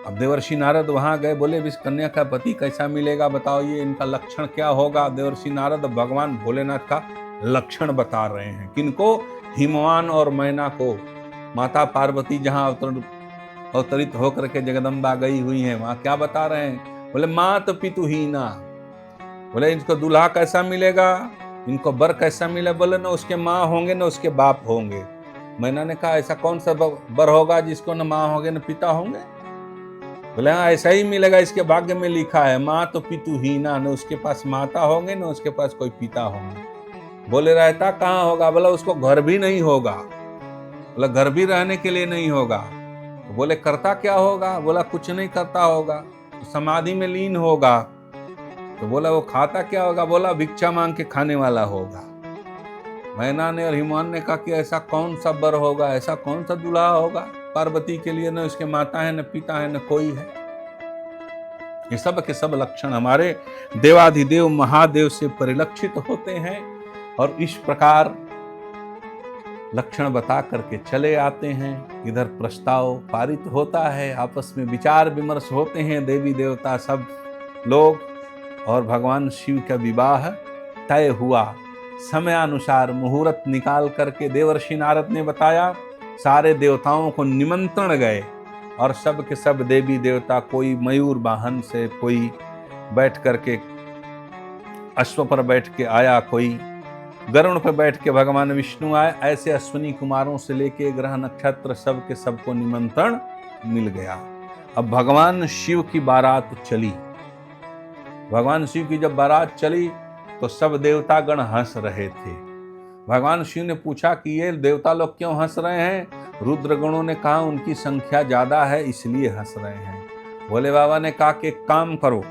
अब देवर्षि नारद वहां गए, बोले इस कन्या का पति कैसा मिलेगा, बताओ ये इनका लक्षण क्या होगा। देवर्षि नारद भगवान भोलेनाथ का लक्षण बता रहे हैं। किनको? हिमवान और मैना को। माता पार्वती जहां अवतरित होकर के जगदम्बा गई हुई हैं, वहां क्या बता रहे हैं? बोले मात पितुहीना। बोले इनको दूल्हा कैसा मिलेगा, इनको बर कैसा मिले? बोले न उसके माँ होंगे न उसके बाप होंगे। मैना ने कहा ऐसा कौन सा बर होगा जिसको न माँ होंगे न पिता होंगे? बोले हाँ ऐसा ही मिलेगा, इसके भाग्य में लिखा है, माँ तो पितुहीना, न उसके पास माता होंगे न उसके पास कोई पिता होंगे। बोले रहता कहाँ होगा? बोला उसको घर भी नहीं होगा। बोला घर भी रहने के लिए नहीं होगा। तो बोले करता क्या होगा? बोला कुछ नहीं करता होगा, समाधि में लीन होगा। तो बोला वो खाता क्या होगा? बोला भिक्षा मांग के खाने वाला होगा। मैना ने और हिमान ने कहा कि ऐसा कौन सा वर होगा, ऐसा कौन सा दूल्हा होगा? पार्वती के लिए न उसके माता है न पिता है न कोई है। ये सब के सब लक्षण हमारे देवाधिदेव महादेव से परिलक्षित होते हैं और इस प्रकार लक्षण बता करके चले आते हैं। इधर प्रस्ताव पारित होता है, आपस में विचार विमर्श होते हैं देवी देवता सब लोग, और भगवान शिव का विवाह तय हुआ। समयानुसार मुहूर्त निकाल करके देवर्षि नारद ने बताया, सारे देवताओं को निमंत्रण गए और सब के सब देवी देवता, कोई मयूर वाहन से, कोई बैठ करके अश्व पर बैठ के आया, कोई गरुड़ पर बैठ के भगवान विष्णु आए। ऐसे अश्विनी कुमारों से लेके ग्रह नक्षत्र सब के सबको निमंत्रण मिल गया। अब भगवान शिव की बारात चली। भगवान शिव की जब बारात चली तो सब देवता गण हंस रहे थे। भगवान शिव ने पूछा कि ये देवता लोग क्यों हंस रहे हैं? रुद्र गणों ने कहा उनकी संख्या ज्यादा है इसलिए हंस रहे हैं। भोले बाबा ने कहा कि एक काम करो,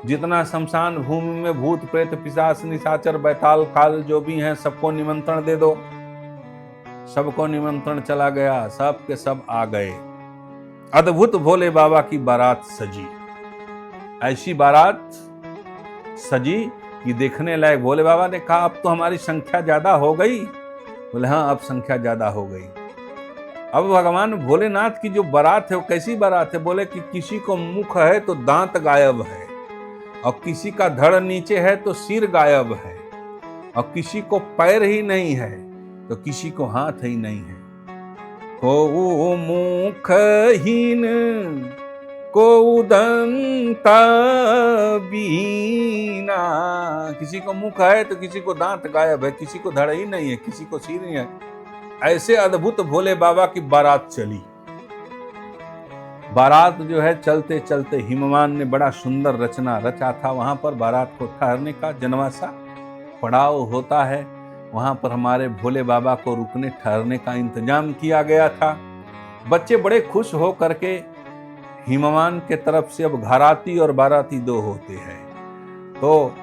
जितना शमशान भूमि में भूत प्रेत पिशाच निशाचर बैताल काल जो भी हैं सबको निमंत्रण दे दो। सबको निमंत्रण चला गया, सब के सब आ गए। अद्भुत भोले बाबा की बारात सजी। ऐसी बारात सजी कि देखने लायक। भोले बाबा ने कहा अब तो हमारी संख्या ज्यादा हो गई। बोले हाँ अब संख्या ज्यादा हो गई। अब भगवान भोलेनाथ की जो बारात है वो कैसी बारात है? बोले कि किसी को मुख है तो दांत गायब है, और किसी का धड़ हीन है तो सिर गायब है, और किसी को पैर ही नहीं है तो किसी को हाथ ही नहीं है। को मुखहीन को दंता बीना, किसी को मुख है तो किसी को दांत गायब है, किसी को धड़ ही नहीं है, किसी को सिर नहीं है। ऐसे अद्भुत भोले बाबा की बारात चली। बारात जो है चलते चलते हिमवान ने बड़ा सुंदर रचना रचा था। वहां पर बारात को ठहरने का जनवासा पड़ाव होता है, वहां पर हमारे भोले बाबा को रुकने ठहरने का इंतजाम किया गया था। बच्चे बड़े खुश हो करके हिमवान के तरफ से, अब घराती और बाराती दो होते हैं, तो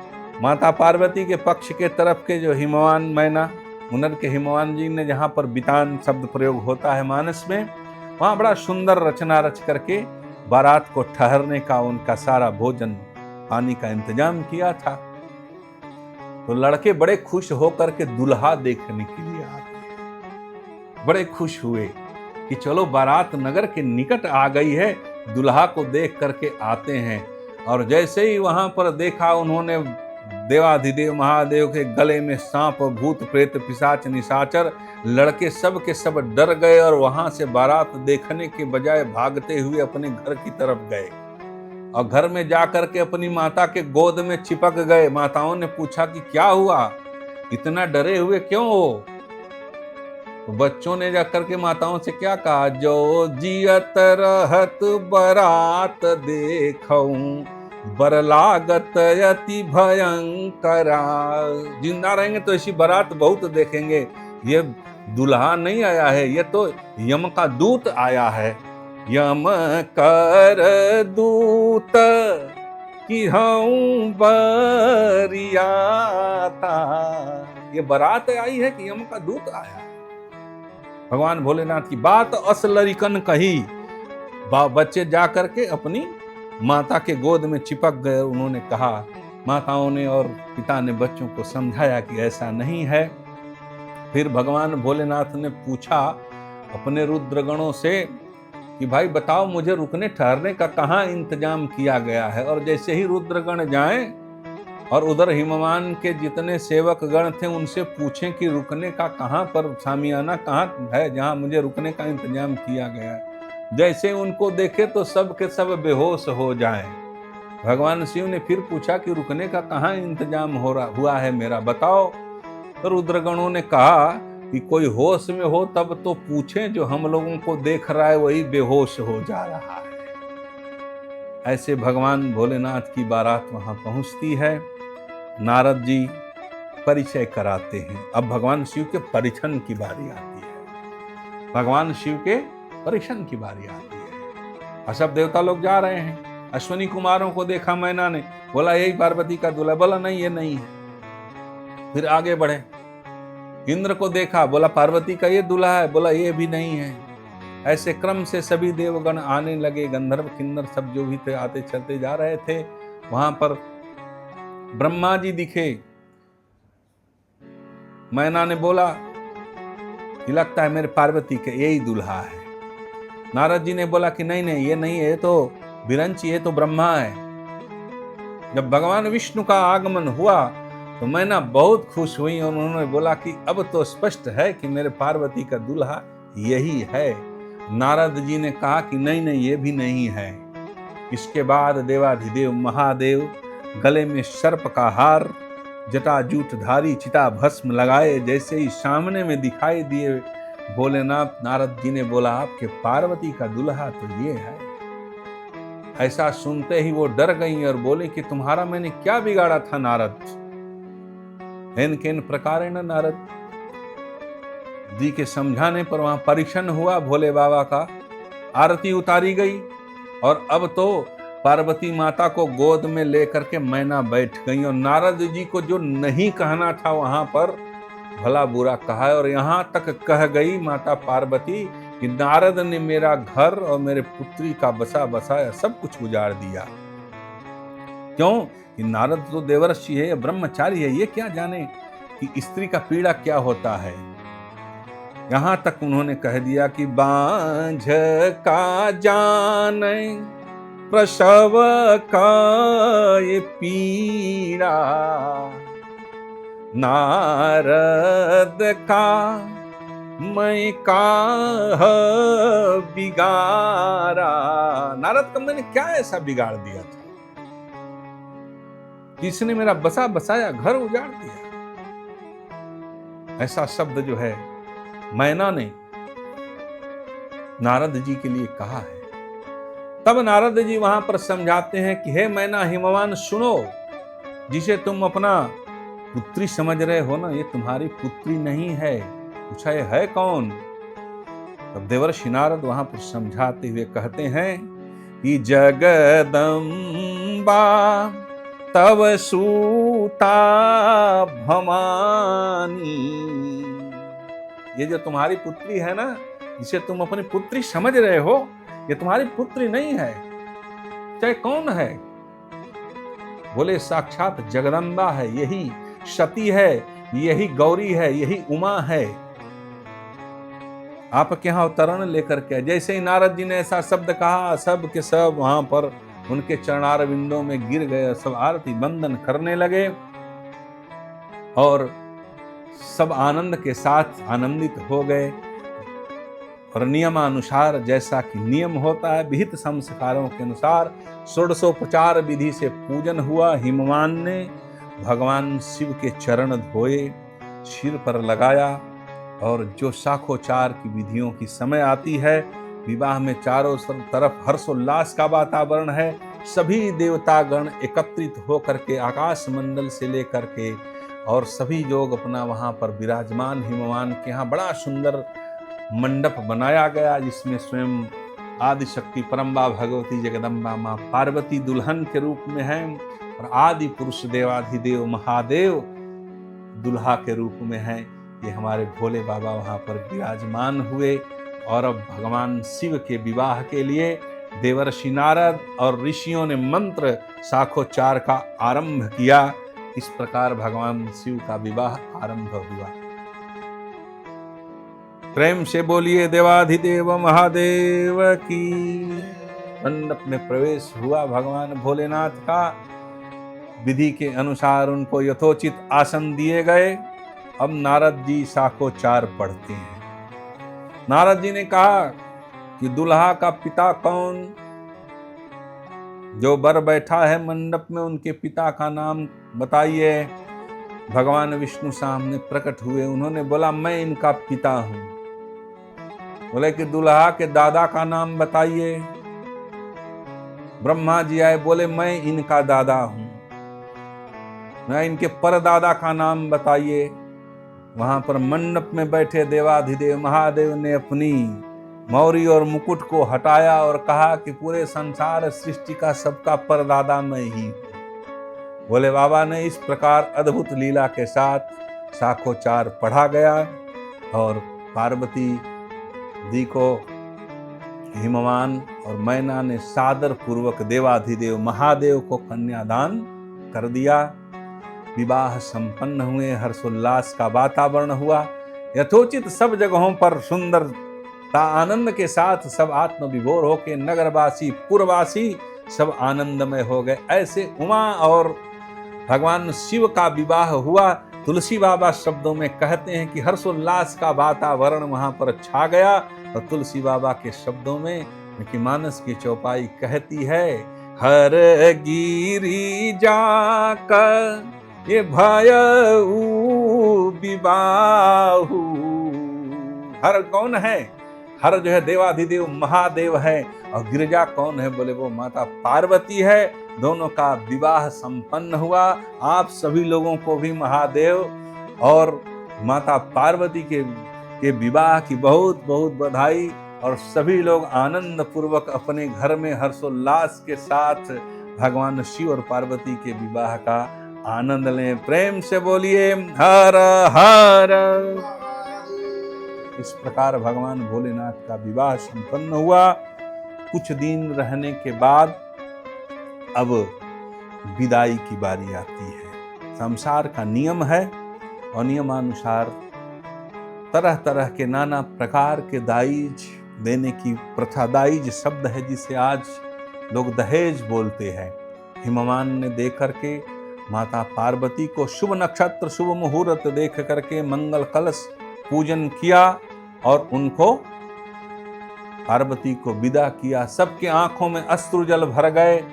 माता पार्वती के पक्ष के तरफ के जो हिमवान मैना उनर के हिमवान जी ने जहाँ पर बितान शब्द प्रयोग होता है मानस में, वहाँ बड़ा सुंदर रचना रच करके बारात को ठहरने का, उनका सारा भोजन पानी का इंतजाम किया था। तो लड़के बड़े खुश होकर के दुल्हा देखने के लिए आते, बड़े खुश हुए कि चलो बारात नगर के निकट आ गई है, दुल्हा को देख करके आते हैं। और जैसे ही वहां पर देखा उन्होंने देवाधिदेव महादेव के गले में सांप, भूत प्रेत पिशाच निशाचर, लड़के सब के सब डर गए और वहां से बारात देखने के बजाय भागते हुए अपने घर की तरफ गए और घर में जाकर के अपनी माता के गोद में चिपक गए। माताओं ने पूछा कि क्या हुआ, इतना डरे हुए क्यों हो? तो बच्चों ने जाकर के माताओं से क्या कहा, जो जियत रहत बरात देखऊं बर लागत अति भयंकरा। जिंदा रहेंगे तो ऐसी बारात बहुत देखेंगे। ये दुल्हा नहीं आया है, ये तो यम का दूत आया है। यम कर दूत कि हूं बरियाता। ये बारात आई है कि यम का दूत आया है। भगवान भोलेनाथ की बात असलरिकन कही। बच्चे जा करके अपनी माता के गोद में चिपक गए। उन्होंने कहा, माताओं ने और पिता ने बच्चों को समझाया कि ऐसा नहीं है। फिर भगवान भोलेनाथ ने पूछा अपने रुद्रगणों से कि भाई बताओ मुझे रुकने ठहरने का कहाँ इंतजाम किया गया है। और जैसे ही रुद्रगण जाएं और उधर हिमवान के जितने सेवक गण थे उनसे पूछें कि रुकने का कहाँ पर सामियाना कहाँ है जहाँ मुझे रुकने का इंतजाम किया गया है। जैसे उनको देखे तो सब के सब बेहोश हो जाएं। भगवान शिव ने फिर पूछा कि रुकने का कहाँ इंतजाम हुआ है मेरा, बताओ। तो रुद्रगणों ने कहा कि कोई होश में हो तब तो पूछें, जो हम लोगों को देख रहा है वही बेहोश हो जा रहा है। ऐसे भगवान भोलेनाथ की बारात वहां पहुंचती है। नारद जी परिचय कराते हैं। अब भगवान शिव के परिछन की बारी आती है। भगवान शिव के परिछन की बारी आती है और सब देवता लोग जा रहे हैं। अश्विनी कुमारों को देखा मैना ने, बोला यही पार्वती का दूल्हा, बोला नहीं ये नहीं है। फिर आगे बढ़े, इंद्र को देखा, बोला पार्वती का ये दूल्हा है, बोला ये भी नहीं है। ऐसे क्रम से सभी देवगण आने लगे, गंधर्व किन्नर सब जो भी थे आते चलते जा रहे थे। वहां पर ब्रह्मा जी दिखे। मैना ने बोला कि लगता है मेरे पार्वती के यही दूल्हा है। नारद जी ने बोला कि नहीं नहीं ये नहीं है, ये तो विरंची, ये तो ब्रह्मा है। जब भगवान विष्णु का आगमन हुआ तो मैना बहुत खुश हुई और उन्होंने बोला कि अब तो स्पष्ट है कि मेरे पार्वती का दूल्हा यही है। नारद जी ने कहा कि नहीं नहीं ये भी नहीं है। इसके बाद देवाधिदेव महादेव गले में सर्प का हार, जटाजूटधारी, चिता भस्म लगाए जैसे ही सामने में दिखाई दिए भोलेनाथ, नारद जी ने बोला आपके पार्वती का दूल्हा तो ये है। ऐसा सुनते ही वो डर गई और बोले कि तुम्हारा मैंने क्या बिगाड़ा था नारद। हेन केन प्रकार न नारद जी के समझाने पर वहां परीक्षण हुआ भोले बाबा का, आरती उतारी गई और अब तो पार्वती माता को गोद में लेकर के मैना बैठ गई और नारद जी को जो नहीं कहना था वहां पर भला बुरा कहा और यहां तक कह गई माता पार्वती कि नारद ने मेरा घर और मेरे पुत्री का बसा बसाया सब कुछ उजाड़ दिया। क्यों कि नारद तो देवर्षि है, ब्रह्मचारी है, ये क्या जाने कि स्त्री का पीड़ा क्या होता है। यहां तक उन्होंने कह दिया कि बांझ का जाने प्रसव का ये पीड़ा, नारद का मैं काह बिगाड़ा। नारद का मैंने क्या ऐसा बिगाड़ दिया था जिसने मेरा बसा बसाया घर उजाड़ दिया। ऐसा शब्द जो है मैना ने नारद जी के लिए कहा है। तब नारद जी वहां पर समझाते हैं कि हे मैना हिमवान सुनो, जिसे तुम अपना पुत्री समझ रहे हो ना, ये तुम्हारी पुत्री नहीं है। पूछा ये है कौन? तब देवर्षि नारद वहां पर समझाते हुए कहते हैं कि जगदम्बा तव सूता भवानी, ये जो तुम्हारी पुत्री है ना, जिसे तुम अपनी पुत्री समझ रहे हो, ये तुम्हारी पुत्री नहीं है। चाहे कौन है? बोले साक्षात जगदम्बा है, यही सती है, यही गौरी है, यही उमा है। आपके यहां अवतरण लेकर के। जैसे ही नारद जी ने ऐसा शब्द कहा, सब के सब वहां पर उनके चरणार विंदों में गिर गए, सब आरती बंदन करने लगे और सब आनंद के साथ आनंदित हो गए। और नियमानुसार, जैसा कि नियम होता है, विहित संस्कारों के अनुसार षोडशोपचार विधि से पूजन हुआ। हिमवान ने भगवान शिव के चरण धोए, सिर पर लगाया और जो शाखोचार की विधियों की समय आती है, विवाह में चारों तरफ हर्षोल्लास का वातावरण है। सभी देवतागण एकत्रित होकर के आकाश मंडल से लेकर के और सभी लोग अपना वहां पर विराजमान। हिमवान के यहाँ बड़ा सुंदर मंडप बनाया गया, जिसमें स्वयं आदिशक्ति परम्बा भगवती जगदम्बा माँ पार्वती दुल्हन के रूप में है और आदि पुरुष देवाधिदेव महादेव दुल्हा के रूप में है। ये हमारे भोले बाबा वहां पर विराजमान हुए और अब भगवान शिव के विवाह के लिए देवर्षि नारद और ऋषियों ने मंत्र शाखोच्चार का आरंभ किया। इस प्रकार भगवान शिव का विवाह आरंभ हुआ। प्रेम से बोलिए देवाधिदेव महादेव की। मंडप में प्रवेश हुआ भगवान भोलेनाथ का। विधि के अनुसार उनको यथोचित आसन दिए गए। अब नारद जी शाखोच्चार पढ़ते हैं। नारद जी ने कहा कि दुल्हा का पिता कौन? जो बर बैठा है मंडप में, उनके पिता का नाम बताइए। भगवान विष्णु सामने प्रकट हुए। उन्होंने बोला मैं इनका पिता हूं। बोले कि दुल्हा के दादा का नाम बताइए। ब्रह्मा जी आए, बोले मैं इनका दादा हूं, मैं इनके परदादा का नाम बताइए। वहां पर मंडप में बैठे देवाधिदेव महादेव ने अपनी मौरी और मुकुट को हटाया और कहा कि पूरे संसार सृष्टि का सबका परदादा मैं ही हूं। भोले बाबा ने इस प्रकार अद्भुत लीला के साथ शाखोचार पढ़ा गया और पार्वती दी को हिमवान और मैना ने सादर पूर्वक देवाधिदेव महादेव को कन्यादान कर दिया। विवाह संपन्न हुए, हर्षोल्लास का वातावरण हुआ। यथोचित सब जगहों पर सुंदरता आनंद के साथ सब आत्मविभोर होके नगरवासी पुरवासी सब आनंदमय हो गए। ऐसे उमा और भगवान शिव का विवाह हुआ। तुलसी बाबा शब्दों में कहते हैं कि हर्षोल्लास का वातावरण वहां पर छा गया। और तुलसी बाबा के शब्दों में उनकी मानस की चौपाई कहती है, हर गिरी जाकर ये भयऊ विवाहु। हर कौन है? हर जो है देवाधिदेव महादेव है। और गिरिजा कौन है? बोले वो माता पार्वती है। दोनों का विवाह संपन्न हुआ। आप सभी लोगों को भी महादेव और माता पार्वती के विवाह की बहुत बहुत बधाई। और सभी लोग आनंद पूर्वक अपने घर में हर्षोल्लास के साथ भगवान शिव और पार्वती के विवाह का आनंद लें। प्रेम से बोलिए हर हर। इस प्रकार भगवान भोलेनाथ का विवाह संपन्न हुआ। कुछ दिन रहने के बाद अब विदाई की बारी आती है। संसार का नियम है और नियमानुसार तरह तरह के नाना प्रकार के दाइज देने की प्रथा, दाइज शब्द है जिसे आज लोग दहेज बोलते हैं। हिमवान ने देख करके माता पार्वती को शुभ नक्षत्र शुभ मुहूर्त देख करके मंगल कलश पूजन किया और उनको पार्वती को विदा किया। सबके आंखों में अश्रुजल भर गए।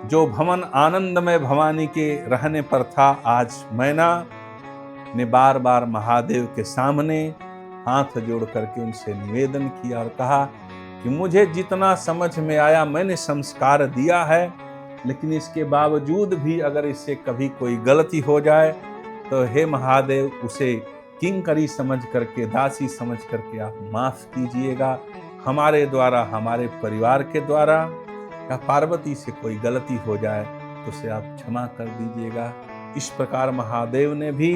जो भवन आनंदमय भवानी के रहने पर था, आज मैना ने बार बार महादेव के सामने हाथ जोड़ करके उनसे निवेदन किया और कहा कि मुझे जितना समझ में आया मैंने संस्कार दिया है, लेकिन इसके बावजूद भी अगर इससे कभी कोई गलती हो जाए तो हे महादेव उसे किंकरी समझ करके, दासी समझ करके आप माफ कीजिएगा। हमारे द्वारा, हमारे परिवार के द्वारा या पार्वती से कोई गलती हो जाए तो उसे आप क्षमा कर दीजिएगा। इस प्रकार महादेव ने भी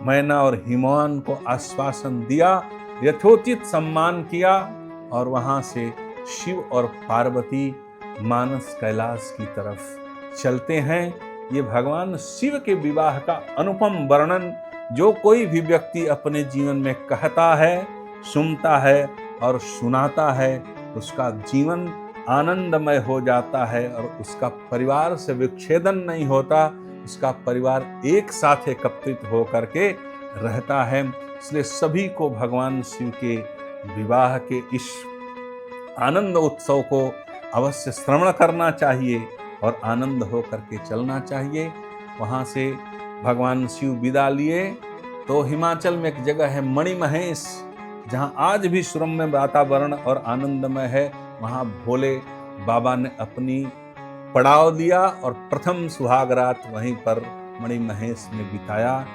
मैना और हिमवान को आश्वासन दिया, यथोचित सम्मान किया और वहां से शिव और पार्वती मानस कैलाश की तरफ चलते हैं। ये भगवान शिव के विवाह का अनुपम वर्णन जो कोई भी व्यक्ति अपने जीवन में कहता है, सुनता है और सुनाता है, उसका जीवन आनंदमय हो जाता है और उसका परिवार से विच्छेदन नहीं होता। उसका परिवार एक साथ एकत्रित होकर के रहता है। इसलिए सभी को भगवान शिव के विवाह के इस आनंद उत्सव को अवश्य श्रवण करना चाहिए और आनंद हो करके चलना चाहिए। वहाँ से भगवान शिव विदा लिए तो हिमाचल में एक जगह है मणिमहेश, जहाँ आज भी सुरम्य वातावरण और आनंदमय है। वहाँ भोले बाबा ने अपनी पड़ाव दिया और प्रथम सुहाग रात वहीं पर मणिमहेश में बिताया,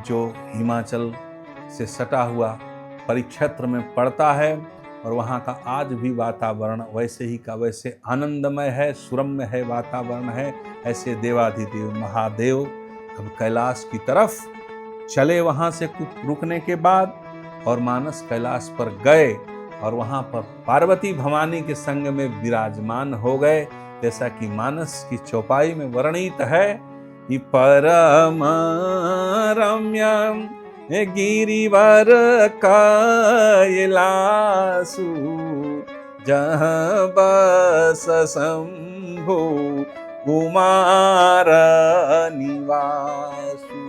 जो हिमाचल से सटा हुआ परिक्षेत्र में पड़ता है। और वहाँ का आज भी वातावरण वैसे ही का वैसे आनंदमय है, सुरम्य है, वातावरण है। ऐसे देवाधिदेव महादेव अब कैलाश की तरफ चले वहाँ से कुछ रुकने के बाद और मानस कैलाश पर गए और वहाँ पर पार्वती भवानी के संग में विराजमान हो गए। जैसा कि मानस की चौपाई में वर्णित है कि परम रम्यम गिरिवर कैलासु जहाँ बस शंभु कुमार निवासु।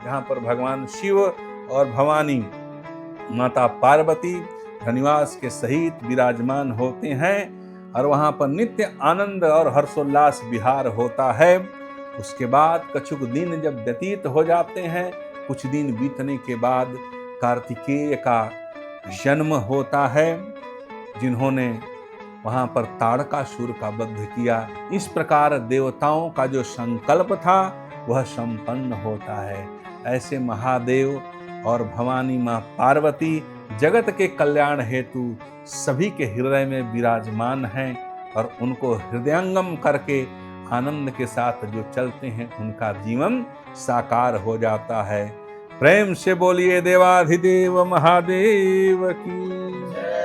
यहाँ पर भगवान शिव और भवानी माता पार्वती धनिवास के सहित विराजमान होते हैं और वहाँ पर नित्य आनंद और हर्षोल्लास विहार होता है। उसके बाद कछुक दिन जब व्यतीत हो जाते हैं, कुछ दिन बीतने के बाद कार्तिकेय का जन्म होता है, जिन्होंने वहां पर ताड़कासुर का वध किया। इस प्रकार देवताओं का जो संकल्प था वह संपन्न होता है। ऐसे महादेव और भवानी मां पार्वती जगत के कल्याण हेतु सभी के हृदय में विराजमान हैं और उनको हृदयंगम करके आनंद के साथ जो चलते हैं उनका जीवन साकार हो जाता है। प्रेम से बोलिए देवाधिदेव महादेव की।